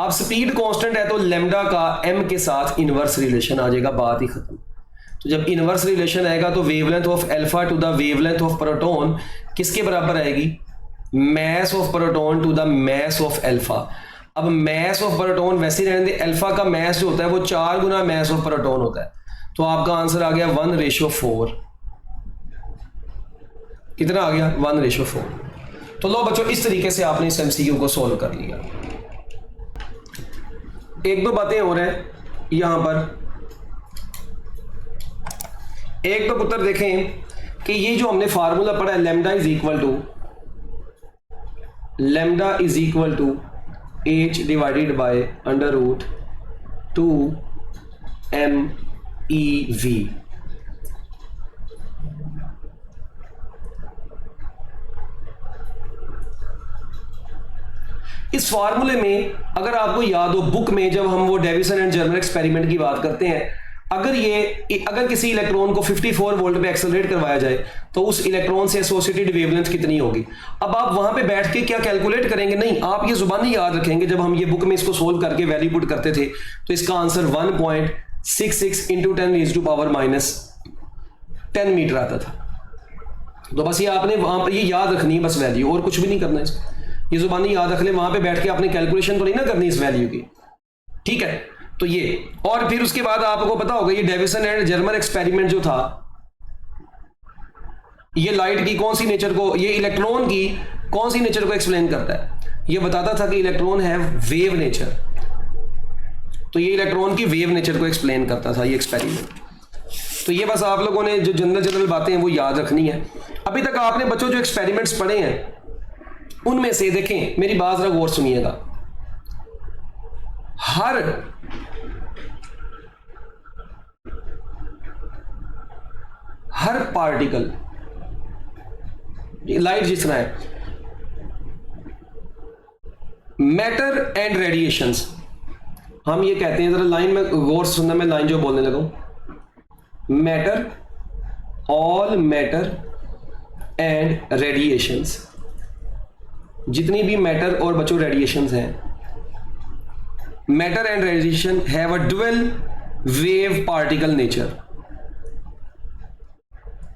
अब स्पीड कांस्टेंट है तो लैम्डा का m के साथ इनवर्स रिलेशन आ जाएगा, बात ही खत्म। तो जब इनवर्स रिलेशन आएगा तो wavelength of alpha to the wavelength of proton किसके बराबर आएगी? Mass of proton to the mass of alpha. अब मैस ऑफ प्रोटॉन वैसे रहने दे, अल्फा का मैस जो होता है वो 4 गुना मैस ऑफ प्रोटॉन होता है, तो आपका आंसर आ गया 1:4। कितना आ गया? 1:4। तो लो बच्चों, इस तरीके से आपने इस एमसीक्यू को सॉल्व कर लिया। एक दो बातें हो रहे हैं यहां पर। एक तो पुत्र देखें कि ये जो हमने फार्मूला पढ़ा है, lambda is equal to h divided by under root 2mEv। इस फार्मूले में अगर आपको याद हो, बुक में जब हम वो डेविसन एंड जर्मर एक्सपेरिमेंट की बात करते हैं, अगर किसी इलेक्ट्रॉन को 54 वोल्ट पे एक्सेलरेट करवाया जाए तो उस इलेक्ट्रॉन से एसोसिएटेड वेवलेंथ कितनी होगी। अब आप वहां पे बैठ के क्या कैलकुलेट करेंगे? नहीं, आप ये जुबानी याद रखेंगे। जब हम ये बुक में इसको सोल्व करके वैल्यू पुट करते थे तो इसका आंसर 1.66 × 10⁻10 मीटर आता था। तो बस ये आपने वहां पर ये याद रखनी है, बस वैल्यू, और कुछ भी नहीं करना है इसको। ये जुबानी याद रख ले, वहां पे बैठ के आपने कैलकुलेशन तो नहीं ना करनी इस वैल्यू की, ठीक है? तो ये, और फिर उसके बाद आपको पता होगा ये डेविसन एंड जर्मर एक्सपेरिमेंट जो था, ये लाइट की कौन सी नेचर को, ये इलेक्ट्रॉन की कौन सी नेचर को एक्सप्लेन करता है? ये बताता था कि इलेक्ट्रॉन है वेव नेचर, तो ये इलेक्ट्रॉन की वेव नेचर को एक्सप्लेन करता था ये एक्सपेरिमेंट। तो ये बस आप लोगों ने जो जनरल बातें हैं वो याद रखनी है। अभी तक आपने बच्चों जो एक्सपेरिमेंट्स पढ़े हैं उनमें से देखें, मेरी बात जरा गौर सुनिएगा, हर पार्टिकल, लाइट जिस तरह है, मैटर एंड रेडिएशंस, हम ये कहते हैं, जरा लाइन में गौर से सुनना, मैं लाइन जो बोलने लगा हूं, matter, all matter and radiations, जितनी भी मैटर और बच्चों रेडिएशंस हैं, matter and radiation have a dual wave particle nature,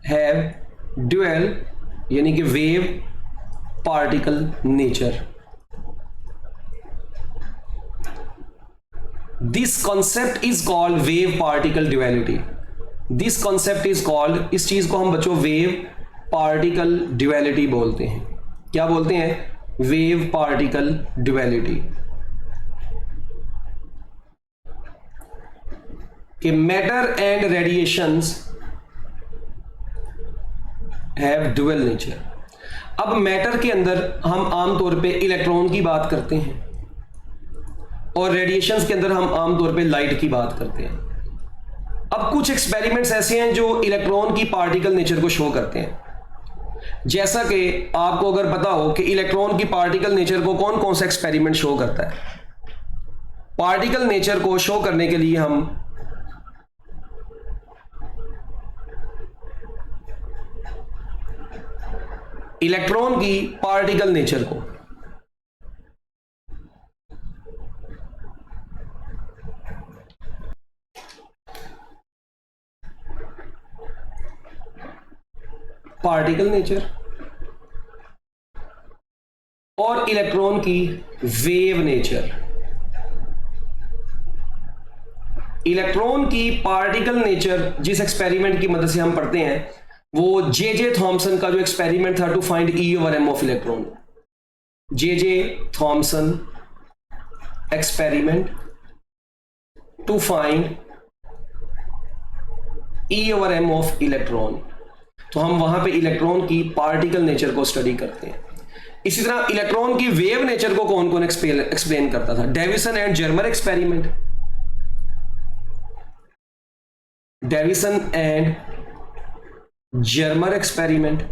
have dual यानी कि wave particle nature. This concept is called wave particle duality. This concept is called, इस चीज को हम बच्चों वेव पार्टिकल ड्यूअलिटी बोलते हैं। क्या बोलते हैं? Wave particle duality. कि matter and radiations have dual nature. अब मैटर के अंदर हम आमतौर पे इलेक्ट्रॉन की बात करते हैं और रेडिएशंस के अंदर हम आमतौर पे लाइट की बात करते हैं। अब कुछ एक्सपेरिमेंट्स ऐसे हैं जो इलेक्ट्रॉन की पार्टिकल नेचर को शो करते हैं। जैसा कि आपको अगर पता हो कि इलेक्ट्रॉन की पार्टिकल नेचर को कौन कौन सा एक्सपेरिमेंट शो करता है। पार्टिकल नेचर को शो करने के लिए हम इलेक्ट्रॉन की पार्टिकल नेचर को पार्टिकल नेचर और इलेक्ट्रॉन की वेव नेचर। इलेक्ट्रॉन की पार्टिकल नेचर जिस एक्सपेरिमेंट की मदद से हम पढ़ते हैं वो जे थॉमसन का जो एक्सपेरिमेंट था to find E over M of electron. J Thomson experiment to find E over M of electron. तो हम वहां पे इलेक्ट्रॉन की पार्टिकल नेचर को स्टडी करते हैं। इसी तरह इलेक्ट्रॉन की वेव नेचर को कौन कौन एक्सप्लेन करता था? Davisson and Germer experiment. Davisson and Germer experiment.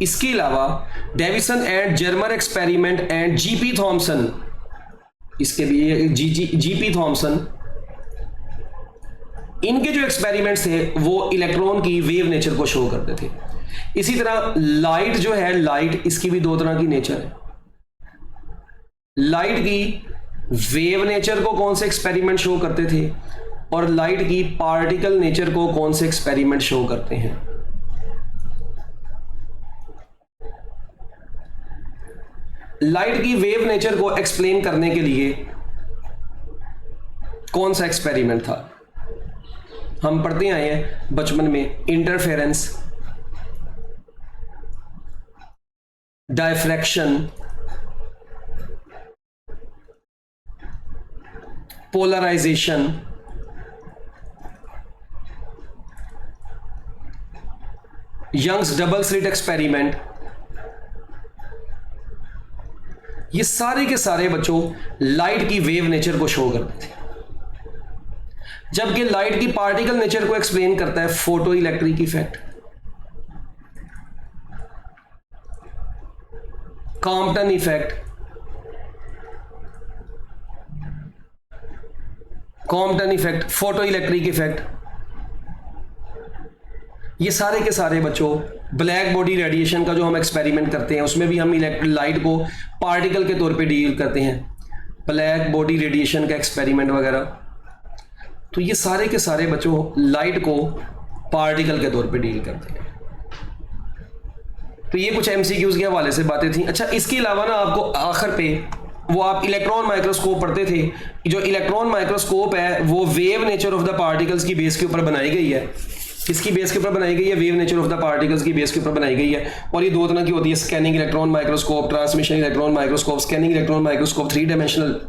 इसके अलावा Davisson and Germer experiment and GP Thomson, इसके भी जीपी थॉमसन, इनके जो एक्सपेरिमेंट्स थे वो इलेक्ट्रॉन की वेव नेचर को शो करते थे। इसी तरह लाइट जो है, लाइट, इसकी भी दो तरह की नेचर है। लाइट की वेव नेचर को कौन से एक्सपेरिमेंट शो करते थे और लाइट की पार्टिकल नेचर को कौन से एक्सपेरिमेंट शो करते हैं? लाइट की वेव नेचर को एक्सप्लेन करने के लिए कौन सा एक्सपेरिमेंट था? हम पढ़ते आए हैं बचपन में, interference, diffraction, polarisation, Young's double slit experiment. ये सारे के सारे बच्चों लाइट की वेव नेचर को शो करते थे। जबकि लाइट की पार्टिकल नेचर को एक्सप्लेन करता है photo electric effect, Compton effect, photo electric effect. ये सारे के सारे बच्चों ब्लैक बॉडी रेडिएशन का जो हम एक्सपेरिमेंट करते हैं उसमें भी हम लाइट को पार्टिकल के तौर पे डील करते हैं, ब्लैक बॉडी रेडिएशन का एक्सपेरिमेंट वगैरह। तो ये सारे के सारे बच्चों लाइट को पार्टिकल के तौर पे डील करते हैं। तो ये कुछ एमसीक्यूज के हवाले से बातें थी। अच्छा, इसके अलावा ना आपको आखिर पे वो आप इलेक्ट्रॉन माइक्रोस्कोप पढ़ते थे। जो इलेक्ट्रॉन माइक्रोस्कोप है वो wave nature of the particles की बेस के ऊपर बनाई गई है। किसकी बेस के ऊपर बनाई गई है? Wave nature of the particles की बेस के ऊपर बनाई गई है। और ये दो तरह की होती है, scanning electron microscope, transmission electron microscope. Scanning electron microscope 3 dimensional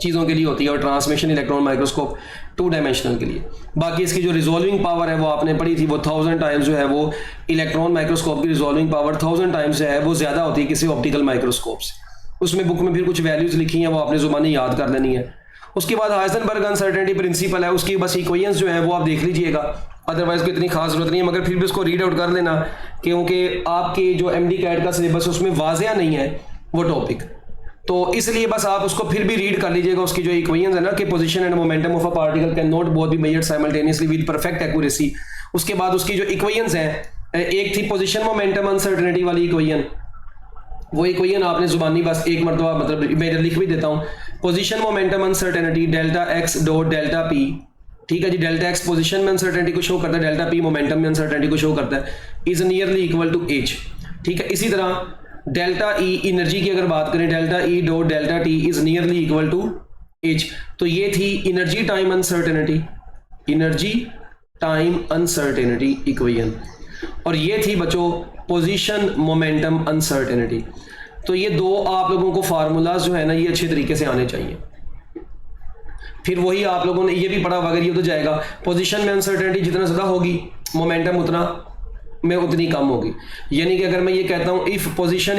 चीज़ों के लिए होती है और ट्रांसमिशन इलेक्ट्रॉन माइक्रोस्कोप 2 डायमेंशनल के लिए। बाकी इसकी जो रिजॉल्विंग पावर है वो आपने पढ़ी थी, वो 1000 टाइम्स जो है वो इलेक्ट्रॉन माइक्रोस्कोप की रिजॉल्विंग पावर 1000 टाइम्स जो है वो ज़्यादा होती है किसी ऑप्टिकल माइक्रोस्कोप से। उसमें बुक में फिर कुछ वैल्यूज़ लिखी हैं, वो आपने ज़ुबानी याद कर लेनी है। उसके बाद हाइजेनबर्ग अनसर्टेनिटी प्रिंसिपल है, उसकी बस इक्वेशंस जो है वो आप देख लीजिएगा, अदरवाइज कोई इतनी खास जरूरत नहीं है, मगर फिर भी उसको रीड आउट कर लेना क्योंकि आपके जो एमडी कैट का सिलेबस उसमें वाज़ेह नहीं है वो टॉपिक। तो इसलिए बस आप उसको फिर भी रीड कर लीजिएगा। उसकी जो इक्वेशंस है ना कि position and momentum of a particle can not both be measured simultaneously with perfect accuracy. उसके बाद उसकी जो इक्वेशंस हैं, एक थी पोजीशन मोमेंटम अनसर्टेनिटी वाली इक्वेशन, वो इक्वेशन आपने जुबानी बस एक मरतबा, मतलब मैं लिख भी देता हूँ, position momentum uncertainty delta X dot delta P, ठीक है जी। डेल्टा एक्स पोजीशन में अनसर्टेनिटी को शो करता है, डेल्टा पी मोमेंटम में अनसर्टेनिटी को शो करता है, is nearly equal to H, ठीक है। इसी तरह डेल्टा ई एनर्जी की अगर बात करें, delta E dot delta T is nearly equal to H. तो ये थी energy time uncertainty, energy time uncertainty equation, और ये थी बच्चों पोजीशन मोमेंटम अनसर्टेनिटी। तो ये दो आप लोगों को फार्मूलाज जो है ना ये अच्छे तरीके से आने चाहिए। फिर वही आप लोगों ने ये भी पढ़ा, अगर ये तो जाएगा, पोजीशन में अनसर्टेनिटी जितना ज़्यादा होगी मोमेंटम उतना में उतनी कम होगी। यानी कि अगर मैं ये कहता हूं if position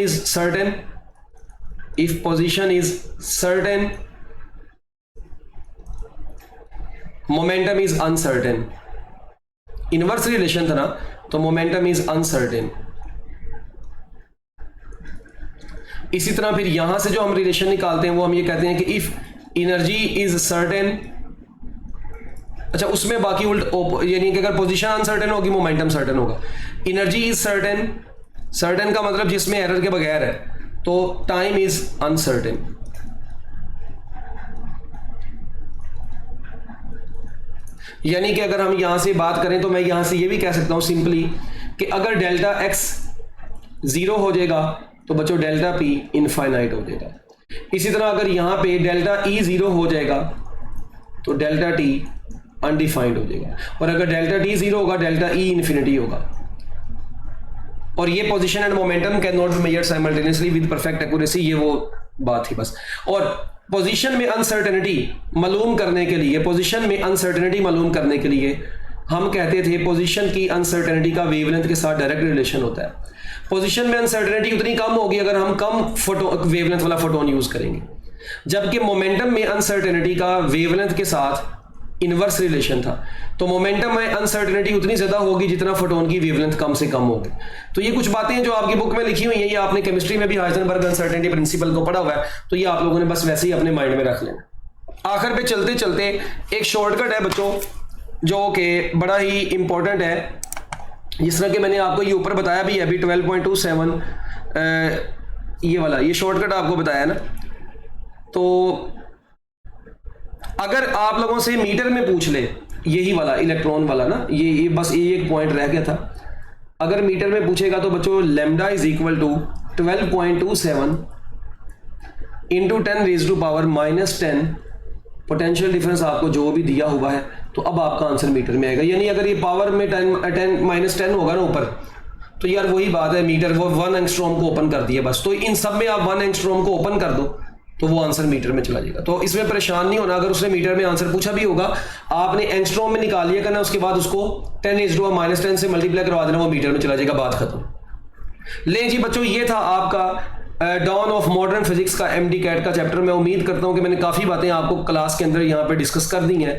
is certain momentum is uncertain, inverse relation था ना, तो मोमेंटम इज अनसर्टेन। इसी तरह फिर यहां से जो हम रिलेशन निकालते हैं वो हम ये कहते हैं कि इफ एनर्जी इज सर्टेन, अच्छा उसमें बाकी उल्ट यानी कि अगर पोजीशन अनसर्टेन होगी मोमेंटम सर्टेन होगा। एनर्जी इज सर्टेन, सर्टेन का मतलब जिसमें एरर के बगैर है, तो टाइम इज अनसर्टेन। यानी कि अगर हम यहां से बात करें तो मैं यहां से ये भी कह सकता हूं सिंपली कि अगर डेल्टा एक्स 0 हो जाएगा तो बच्चों डेल्टा पी इनफाइनाइट हो जाएगा। इसी तरह अगर यहां पे डेल्टा ई 0 हो जाएगा तो डेल्टा टी अनडिफाइंड हो जाएगा, और अगर डेल्टा टी 0 होगा डेल्टा ई इन्फिनिटी होगा। और ये position and momentum can not be measured simultaneously with perfect accuracy, ये वो बात थी बस। और पोजीशन में अनसर्टेनिटी मालूम करने के लिए, पोजीशन में अनसर्टेनिटी मालूम करने के लिए हम कहते थे पोजीशन की अनसर्टेनिटी का वेवलेंथ के साथ डायरेक्ट रिलेशन होता है। पोजीशन में अनसर्टेनिटी उतनी कम होगी अगर हम कम वेवलेंथ वाला फोटोन यूज करेंगे, जबकि मोमेंटम में अनसर्टेनिटी का वेवलेंथ के साथ इनवर्स रिलेशन था। तो मोमेंटम में अनसर्टेनिटी उतनी ज्यादा होगी जितना फोटोन की वेवलेंथ कम से कम होगी। तो ये कुछ बातें हैं जो आपकी बुक में लिखी हुई हैं, ये आपने केमिस्ट्री में भी हाइजेनबर्ग अनसर्टेनिटी प्रिंसिपल को पढ़ा हुआ है, तो ये आप लोगों ने बस वैसे ही अपने माइंड में रख लेना। आखिर पे चलते चलते एक शॉर्टकट है बच्चों जो कि बड़ा ही इंपॉर्टेंट है, जिस तरह कि मैंने आपको ये ऊपर बताया भी है अभी 12.27 ये वाला, ये शॉर्टकट आपको बताया ना। तो अगर आप लोगों से मीटर में पूछ ले, यही वाला इलेक्ट्रॉन वाला ना, ये बस ये एक पॉइंट रह गया था। अगर मीटर में पूछेगा तो बच्चों lambda is equal to 12.27 into 10⁻⁻10 potential difference आपको जो भी दिया हुआ है, तो अब आपका आंसर मीटर में आएगा। यानी अगर ये पावर में 10 होगा ना ऊपर, तो यार वही बात है, मीटर वो 1 एंगस्ट्रॉम को ओपन कर दिया बस, तो इन सब में आप 1 एंगस्ट्रॉम को ओपन कर दो तो वो आंसर मीटर में चला जाएगा। तो इसमें परेशान नहीं होना, अगर उसने मीटर में आंसर पूछा भी होगा, आपने एंगस्ट्रॉम में निकाल लिया करना, उसके बाद उसको 10⁻⁻10 से मल्टीप्लाई करवा देना, वो मीटर में चला जाएगा, बात खत्म। ले जी बच्चों, ये था आपका डाउन ऑफ मॉडर्न फिजिक्स का एमडी कैट का चैप्टर। मैं उम्मीद करता हूं कि मैंने काफ़ी बातें आपको क्लास के अंदर यहाँ पे डिस्कस कर दी हैं।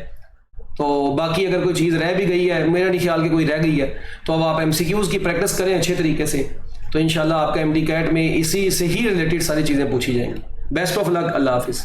तो बाकी अगर कोई चीज़ रह भी गई है, मेरा नहीं ख्याल कि कोई रह गई है, तो अब आप एमसीक्यूज़ की प्रैक्टिस करें अच्छे तरीके से, तो इंशाल्लाह आपका एमडी कैट में इसी से ही रिलेटेड सारी चीज़ें पूछी जाएंगी। बेस्ट ऑफ लक, अल्लाह हाफिज़।